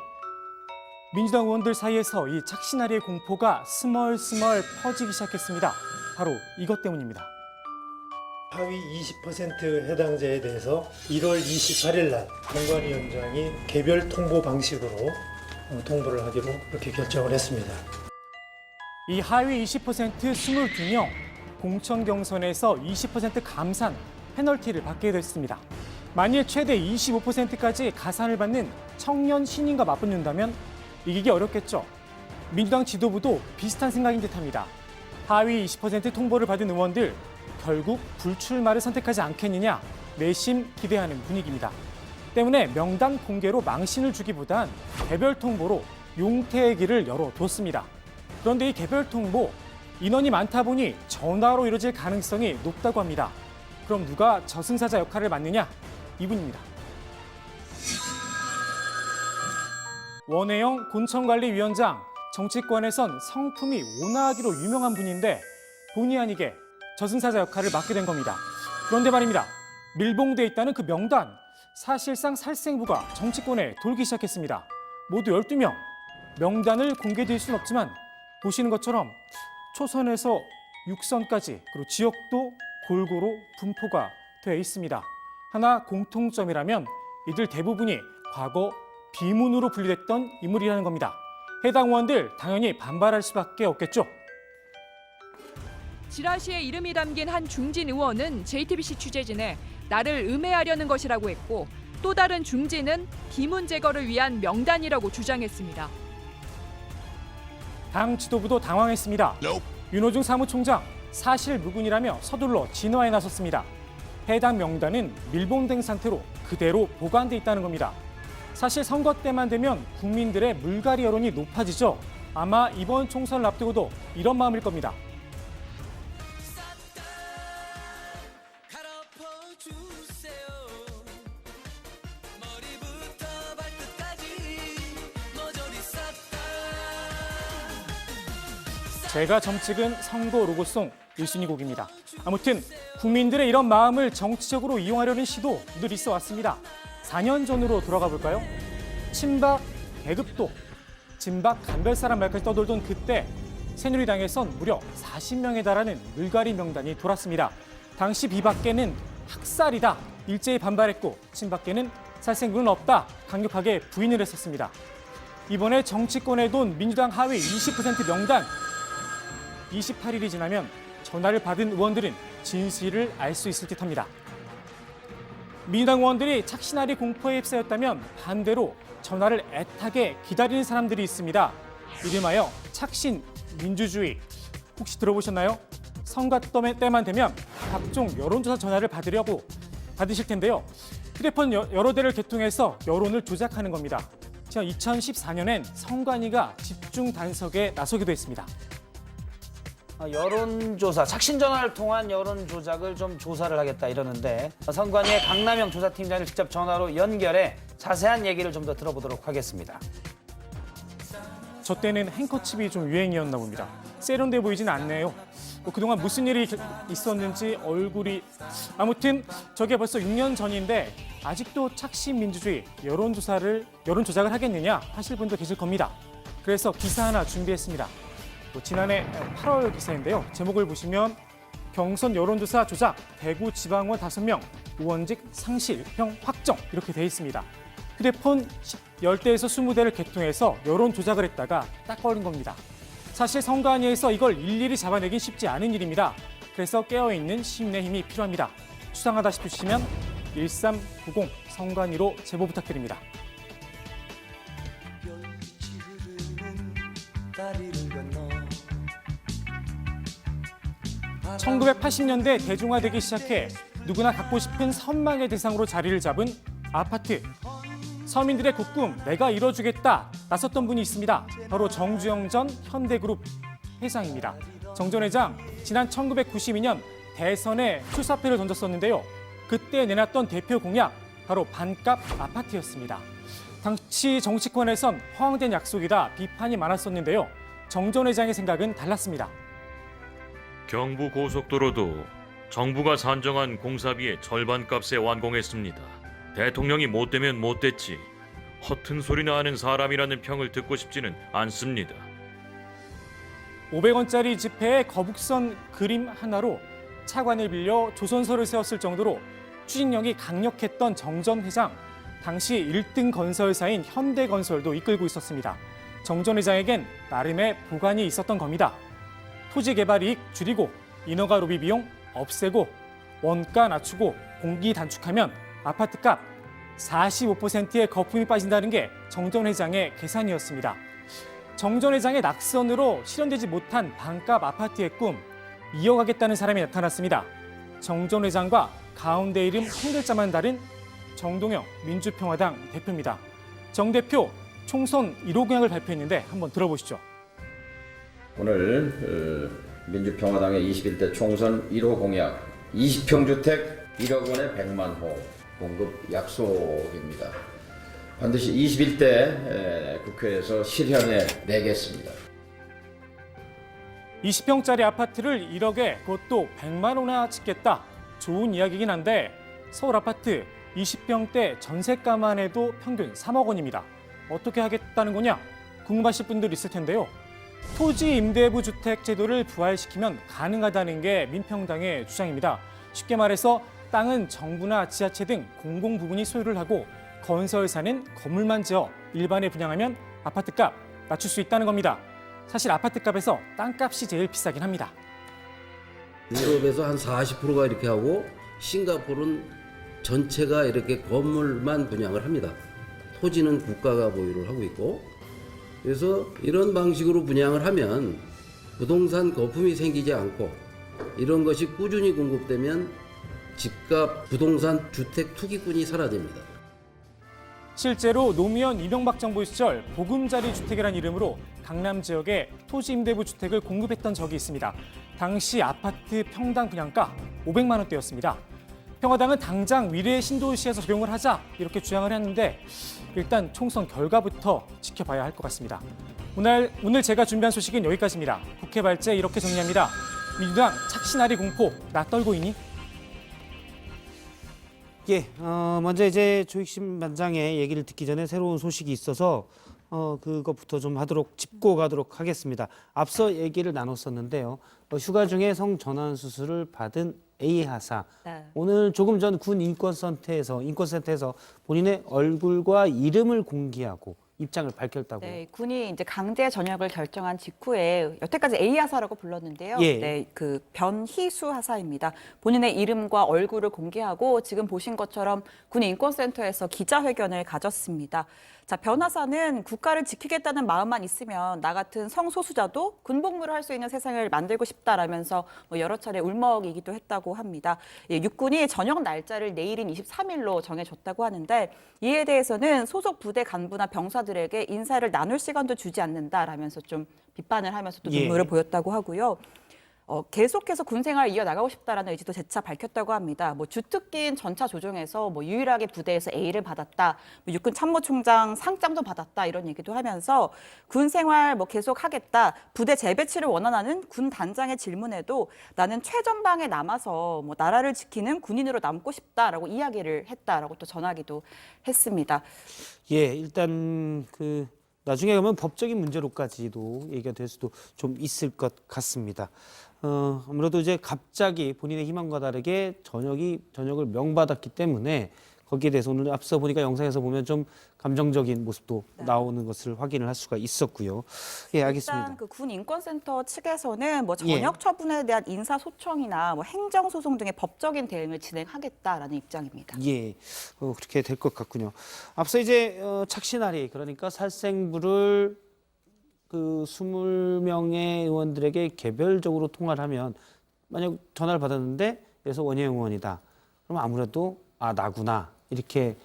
민주당 의원들 사이에서 이 착신아리의 공포가 스멀스멀 퍼지기 시작했습니다. 바로 이것 때문입니다. 하위 20% 해당자에 대해서 1월 28일 날 공관위원장이 개별 통보 방식으로 통보를 하기로 그렇게 결정을 했습니다. 이 하위 20% 22명, 공천 경선에서 20% 감산, 페널티를 받게 됐습니다. 만일 최대 25%까지 가산을 받는 청년 신인과 맞붙는다면 이기기 어렵겠죠. 민주당 지도부도 비슷한 생각인 듯합니다. 하위 20% 통보를 받은 의원들 결국 불출마를 선택하지 않겠느냐 내심 기대하는 분위기입니다. 때문에 명단 공개로 망신을 주기보단 개별 통보로 용태의 길을 열어뒀습니다. 그런데 이 개별 통보 인원이 많다 보니 전화로 이루어질 가능성이 높다고 합니다. 그럼 누가 저승사자 역할을 맡느냐? 이분입니다. 원혜영 군청관리위원장, 정치권에선 성품이 온화하기로 유명한 분인데 본의 아니게 저승사자 역할을 맡게 된 겁니다. 그런데 말입니다. 밀봉돼 있다는 그 명단, 사실상 살생부가 정치권에 돌기 시작했습니다. 모두 12명. 명단을 공개될 수는 없지만 보시는 것처럼 초선에서 6선까지 그리고 지역도 골고루 분포가 되어 있습니다. 하나 공통점이라면 이들 대부분이 과거 비문으로 분류됐던 인물이라는 겁니다. 해당 의원들 당연히 반발할 수밖에 없겠죠. 지라시에 이름이 담긴 한 중진 의원은 JTBC 취재진에 나를 음해하려는 것이라고 했고 또 다른 중진은 비문 제거를 위한 명단이라고 주장했습니다. 당 지도부도 당황했습니다. 윤호중 사무총장 사실 무근이라며 서둘러 진화에 나섰습니다. 해당 명단은 밀봉된 상태로 그대로 보관돼 있다는 겁니다. 사실 선거 때만 되면 국민들의 물갈이 여론이 높아지죠. 아마 이번 총선을 앞두고도 이런 마음일 겁니다. 제가 점찍은 선거 로고송 1순위 곡입니다. 아무튼 국민들의 이런 마음을 정치적으로 이용하려는 시도 늘 있어 왔습니다. 4년 전으로 돌아가 볼까요? 친박 계급도, 진박 간별사람 말까지 떠돌던 그때 새누리당에선 무려 40명에 달하는 물갈이 명단이 돌았습니다. 당시 비박계는 학살이다 일제히 반발했고 친박계는 살생부는 없다 강력하게 부인을 했었습니다. 이번에 정치권에 돈 민주당 하위 20% 명단 28일이 지나면 전화를 받은 의원들은 진실을 알 수 있을 듯합니다. 민주당 의원들이 착신아리 공포에 휩싸였다면 반대로 전화를 애타게 기다리는 사람들이 있습니다. 이름하여 착신 민주주의. 혹시 들어보셨나요? 선거 때만 되면 각종 여론조사 전화를 받으실 텐데요. 휴대폰 여러 대를 개통해서 여론을 조작하는 겁니다. 지난 2014년엔 선관위가 집중 단속에 나서기도 했습니다. 여론조사, 착신전화를 통한 여론조작을 좀 조사를 하겠다 이러는데 선관위의 강남영 조사팀장을 직접 전화로 연결해 자세한 얘기를 좀 더 들어보도록 하겠습니다. 저 때는 행커칩이 좀 유행이었나 봅니다. 세련돼 보이진 않네요. 그동안 무슨 일이 있었는지 얼굴이... 아무튼 저게 벌써 6년 전인데 아직도 착신 민주주의, 여론조작을 하겠느냐 하실 분도 계실 겁니다. 그래서 기사 하나 준비했습니다. 지난해 8월 기사인데요. 제목을 보시면 경선 여론조사 조작, 대구 지방원 5명, 의원직 상실형 확정 이렇게 돼 있습니다. 휴대폰 10대에서 20대를 개통해서 여론 조작을 했다가 딱 걸린 겁니다. 사실 선관위에서 이걸 일일이 잡아내긴 쉽지 않은 일입니다. 그래서 깨어있는 시민의 힘이 필요합니다. 수상하다 싶으시면 1390 선관위로 제보 부탁드립니다. 1980년대 대중화되기 시작해 누구나 갖고 싶은 선망의 대상으로 자리를 잡은 아파트. 서민들의 국꿈 내가 이뤄주겠다 나섰던 분이 있습니다. 바로 정주영 전 현대그룹 회장입니다. 정 전 회장 지난 1992년 대선에 출사표를 던졌었는데요. 그때 내놨던 대표 공약 바로 반값 아파트였습니다. 당시 정치권에선 허황된 약속이다 비판이 많았었는데요. 정 전 회장의 생각은 달랐습니다. 경부고속도로도 정부가 산정한 공사비의 절반값에 완공했습니다. 대통령이 못되면 못됐지 허튼 소리나 하는 사람이라는 평을 듣고 싶지는 않습니다. 500원짜리 지폐에 거북선 그림 하나로 차관을 빌려 조선소를 세웠을 정도로 추진력이 강력했던 정 전 회장. 당시 1등 건설사인 현대건설도 이끌고 있었습니다. 정 전 회장에겐 나름의 보관이 있었던 겁니다. 토지 개발 이익 줄이고 인허가 로비 비용 없애고 원가 낮추고 공기 단축하면 아파트값 45%의 거품이 빠진다는 게 정 전 회장의 계산이었습니다. 정 전 회장의 낙선으로 실현되지 못한 반값 아파트의 꿈 이어가겠다는 사람이 나타났습니다. 정 전 회장과 가운데 이름 한 글자만 다른 정동영 민주평화당 대표입니다. 정 대표 총선 1호 공약을 발표했는데 한번 들어보시죠. 오늘 민주평화당의 21대 총선 1호 공약 20평 주택 1억 원에 100만 호 공급 약속입니다. 반드시 21대 국회에서 실현해 내겠습니다. 20평짜리 아파트를 1억에 그것도 100만 원이나 짓겠다. 좋은 이야기긴 한데 서울 아파트 20평대 전세가만 해도 평균 3억 원입니다. 어떻게 하겠다는 거냐? 궁금하실 분들 있을 텐데요. 토지 임대부 주택 제도를 부활시키면 가능하다는 게 민평당의 주장입니다. 쉽게 말해서 땅은 정부나 지자체 등 공공 부문이 소유를 하고 건설사는 건물만 지어 일반에 분양하면 아파트값 낮출 수 있다는 겁니다. 사실 아파트값에서 땅값이 제일 비싸긴 합니다. 유럽에서 한 40%가 이렇게 하고 싱가포르는 전체가 이렇게 건물만 분양을 합니다. 토지는 국가가 보유를 하고 있고, 그래서 이런 방식으로 분양을 하면 부동산 거품이 생기지 않고 이런 것이 꾸준히 공급되면 집값 부동산 주택 투기꾼이 사라집니다. 실제로 노무현 이명박 정부 시절 보금자리 주택이라는 이름으로 강남 지역에 토지 임대부 주택을 공급했던 적이 있습니다. 당시 아파트 평당 분양가 500만 원대였습니다. 평화당은 당장 위례 신도시에서 적용을 하자 이렇게 주장을 했는데 일단 총선 결과부터 지켜봐야 할 것 같습니다. 오늘 제가 준비한 소식은 여기까지입니다. 국회 발제 이렇게 정리합니다. 민주당 착신아리 공포 나 떨고 있니? 예, 먼저 이제 조익심 반장의 얘기를 듣기 전에 새로운 소식이 있어서 그것부터 좀 짚고 가도록 하겠습니다. 앞서 얘기를 나눴었는데요. 휴가 중에 성전환 수술을 받은 A 하사. 네. 오늘 조금 전 군 인권센터에서 본인의 얼굴과 이름을 공개하고 입장을 밝혔다고. 네, 군이 이제 강제 전역을 결정한 직후에 여태까지 A 하사라고 불렀는데요. 예. 네, 그 변희수 하사입니다. 본인의 이름과 얼굴을 공개하고 지금 보신 것처럼 군 인권센터에서 기자회견을 가졌습니다. 자, 변 하사는 국가를 지키겠다는 마음만 있으면 나 같은 성소수자도 군복무를 할 수 있는 세상을 만들고 싶다라면서 여러 차례 울먹이기도 했다고 합니다. 예, 육군이 전역 날짜를 내일인 23일로 정해줬다고 하는데 이에 대해서는 소속 부대 간부나 병사들에게 인사를 나눌 시간도 주지 않는다라면서 좀 비판을 하면서 또 눈물을 보였다고 하고요. 계속해서 군 생활을 이어나가고 싶다라는 의지도 재차 밝혔다고 합니다. 주특기인 전차 조종에서 유일하게 부대에서 A를 받았다, 육군 참모총장 상장도 받았다 이런 얘기도 하면서 군 생활 계속 하겠다, 부대 재배치를 원하는 군 단장의 질문에도 나는 최전방에 남아서 나라를 지키는 군인으로 남고 싶다라고 이야기를 했다라고 또 전하기도 했습니다. 예, 일단 나중에 가면 법적인 문제로까지도 얘기가 될 수도 좀 있을 것 같습니다. 아무래도 이제 갑자기 본인의 희망과 다르게 전역을 명받았기 때문에 거기에 대해서 오늘 앞서 보니까 영상에서 보면 좀 감정적인 모습도 나오는 것을 확인을 할 수가 있었고요. 예, 알겠습니다. 일단 군 인권센터 측에서는 전역 처분에 대한 인사 소청이나 행정 소송 등의 법적인 대응을 진행하겠다라는 입장입니다. 예, 그렇게 될 것 같군요. 앞서 이제 착신아리, 그러니까 살생부를 20명의 의원들에게 개별적으로 통화를 하면, 만약 전화를 받았는데 그래서 원희룡 의원이다, 그럼 아무래도 나구나 이렇게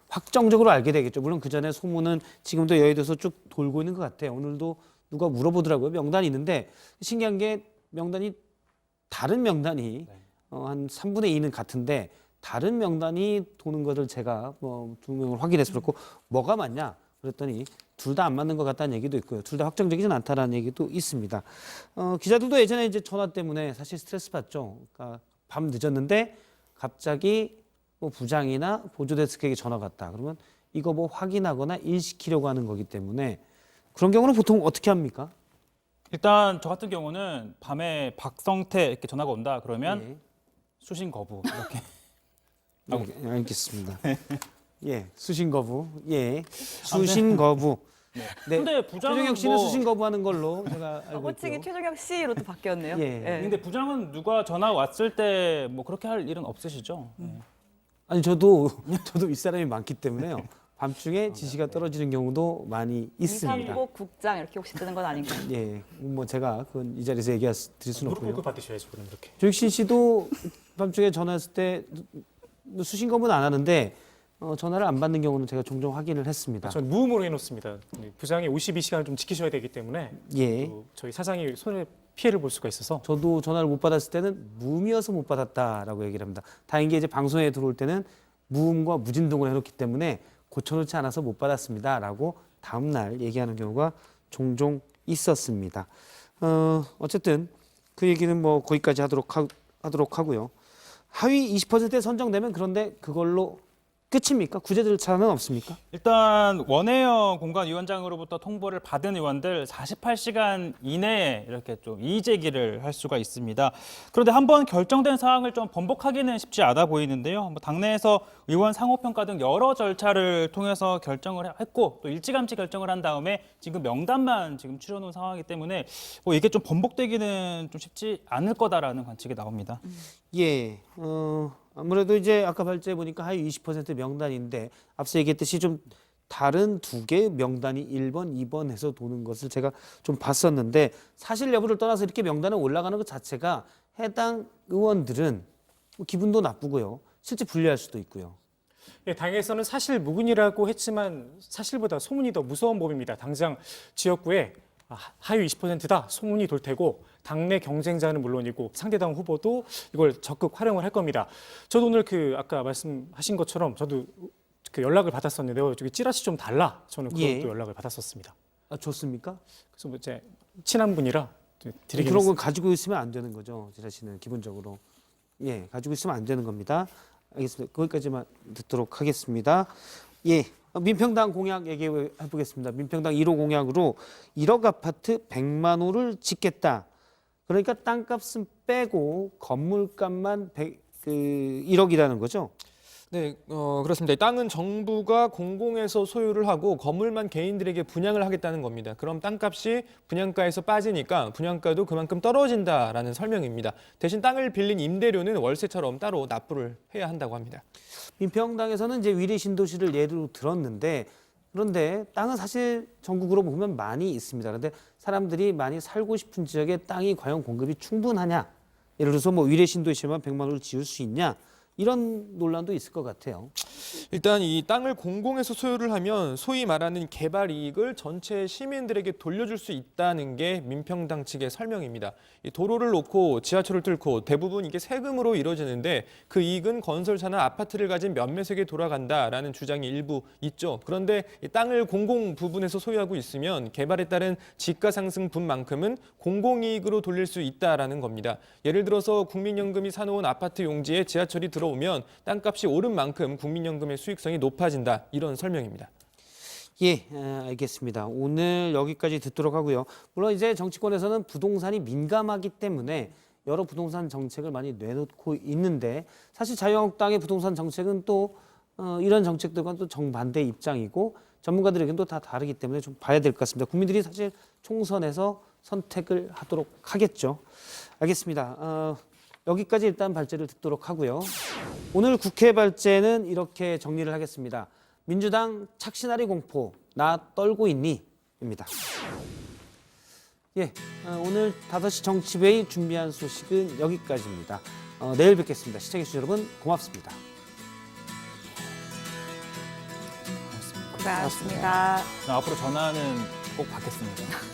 확정적으로 알게 되겠죠. 물론 그 전에 소문은 지금도 여의도에서 쭉 돌고 있는 것 같아요. 오늘도 누가 물어보더라고요. 명단이 있는데 신기한 게 다른 명단이 한 3분의 2는 같은데 다른 명단이 도는 것을 제가 2명을 확인해서 그렇고 뭐가 맞냐 그랬더니 둘 다 안 맞는 것 같다는 얘기도 있고요. 둘 다 확정적이진 않다라는 얘기도 있습니다. 기자들도 예전에 이제 전화 때문에 사실 스트레스 받죠. 그러니까 밤 늦었는데 갑자기 부장이나 보조데스크에게 전화가 왔다. 그러면 이거 확인하거나 일시키려고 하는 거기 때문에 그런 경우는 보통 어떻게 합니까? 일단 저 같은 경우는 밤에 박성태 이렇게 전화가 온다 그러면 수신 거부 이렇게. 알겠습니다. 예, 수신 거부. 예, 수신 거부. 네. 근데 부장은 최종혁 씨는 수신 거부하는 걸로 제가 알고 호칭이 있고요. 최종혁 씨로 또 바뀌었네요. 예. 근데 부장은 누가 전화 왔을 때 그렇게 할 일은 없으시죠? 아니 저도 윗사람이 많기 때문에요. 밤중에 지시가 떨어지는 경우도 많이 있습니다. 이상복 국장 이렇게 혹시 뜨는 건 아닌가요? 예, 제가 이 자리에서 얘기할 드릴 수는 무릎 없고요. 꿇고 받으셔야죠, 그럼 이렇게. 조익신 씨도 밤중에 전화했을 때 수신 거부는 안 하는데 전화를 안 받는 경우는 제가 종종 확인을 했습니다. 저는 무음으로 해놓습니다. 부장이 52시간을 좀 지키셔야 되기 때문에 예. 저희 사장이 손해 피해를 볼 수가 있어서 저도 전화를 못 받았을 때는 무음이어서 못 받았다라고 얘기를 합니다. 다행인 게 이제 방송에 들어올 때는 무음과 무진동을 해놓기 때문에 고쳐놓지 않아서 못 받았습니다라고 다음 날 얘기하는 경우가 종종 있었습니다. 어쨌든 그 얘기는 거기까지 하도록 하고요. 하위 20%에 선정되면 그런데 그걸로 끝입니까? 구제 절차는 없습니까? 일단 원혜영 공관위원장으로부터 통보를 받은 의원들 48시간 이내에 이렇게 좀 이의 제기를 할 수가 있습니다. 그런데 한번 결정된 사항을 좀 번복하기는 쉽지 않아 보이는데요. 당내에서 의원 상호평가 등 여러 절차를 통해서 결정을 했고 또 일찌감치 결정을 한 다음에 지금 명단만 지금 추려놓은 상황이기 때문에 이게 좀 번복되기는 좀 쉽지 않을 거다라는 관측이 나옵니다. 예, 아무래도 이제 아까 발제해 보니까 하위 20% 명단인데 앞서 얘기했듯이 좀 다른 두 개의 명단이 1번, 2번 해서 도는 것을 제가 좀 봤었는데 사실 여부를 떠나서 이렇게 명단에 올라가는 것 자체가 해당 의원들은 기분도 나쁘고요. 실제 불리할 수도 있고요. 예, 당에서는 사실 무근이라고 했지만 사실보다 소문이 더 무서운 법입니다. 당장 지역구에 하위 20%다 소문이 돌 테고 당내 경쟁자는 물론이고 상대당 후보도 이걸 적극 활용을 할 겁니다. 저도 오늘 아까 말씀하신 것처럼 저도 연락을 받았었는데요. 저기 찌라시 좀 달라. 저는 그것도 예. 연락을 받았었습니다. 아, 좋습니까? 그래서 제 친한 분이라 드리긴 그런 건 가지고 있으면 안 되는 거죠. 지라시는 기본적으로. 예, 가지고 있으면 안 되는 겁니다. 알겠습니다. 거기까지만 듣도록 하겠습니다. 예, 민평당 공약 얘기해 보겠습니다. 민평당 1호 공약으로 1억 아파트 100만 호를 짓겠다. 그러니까 땅값은 빼고 건물값만 1억이라는 거죠. 네, 그렇습니다. 이 땅은 정부가 공공에서 소유를 하고 건물만 개인들에게 분양을 하겠다는 겁니다. 그럼 땅값이 분양가에서 빠지니까 분양가도 그만큼 떨어진다라는 설명입니다. 대신 땅을 빌린 임대료는 월세처럼 따로 납부를 해야 한다고 합니다. 민평당에서는 이제 위례 신도시를 예로 들었는데 그런데 땅은 사실 전국으로 보면 많이 있습니다. 그런데 사람들이 많이 살고 싶은 지역에 땅이 과연 공급이 충분하냐? 예를 들어서 위례 신도시만 100만 호를 지을 수 있냐? 이런 논란도 있을 것 같아요. 일단 이 땅을 공공에서 소유를 하면 소위 말하는 개발 이익을 전체 시민들에게 돌려줄 수 있다는 게 민평당 측의 설명입니다. 이 도로를 놓고 지하철을 뚫고 대부분 이게 세금으로 이루어지는데 그 이익은 건설사나 아파트를 가진 몇몇에게 돌아간다라는 주장이 일부 있죠. 그런데 이 땅을 공공 부분에서 소유하고 있으면 개발에 따른 지가 상승 분만큼은 공공이익으로 돌릴 수 있다라는 겁니다. 예를 들어서 국민연금이 사놓은 아파트 용지에 지하철이 들어오면 땅값이 오른 만큼 국민연금의 수익성이 높아진다. 이런 설명입니다. 예, 알겠습니다. 오늘 여기까지 듣도록 하고요. 물론 이제 정치권에서는 부동산이 민감하기 때문에 여러 부동산 정책을 많이 내놓고 있는데 사실 자유한국당의 부동산 정책은 또 이런 정책들과는 또 정반대 입장이고 전문가들에게는 또 다 다르기 때문에 좀 봐야 될 것 같습니다. 국민들이 사실 총선에서 선택을 하도록 하겠죠. 알겠습니다. 여기까지 일단 발제를 듣도록 하고요. 오늘 국회 발제는 이렇게 정리를 하겠습니다. 민주당 착신아리 공포, 나 떨고 있니? 입니다. 예, 오늘 5시 정치회의 준비한 소식은 여기까지입니다. 내일 뵙겠습니다. 시청해주신 여러분 고맙습니다. 고맙습니다. 앞으로 전화는 꼭 받겠습니다.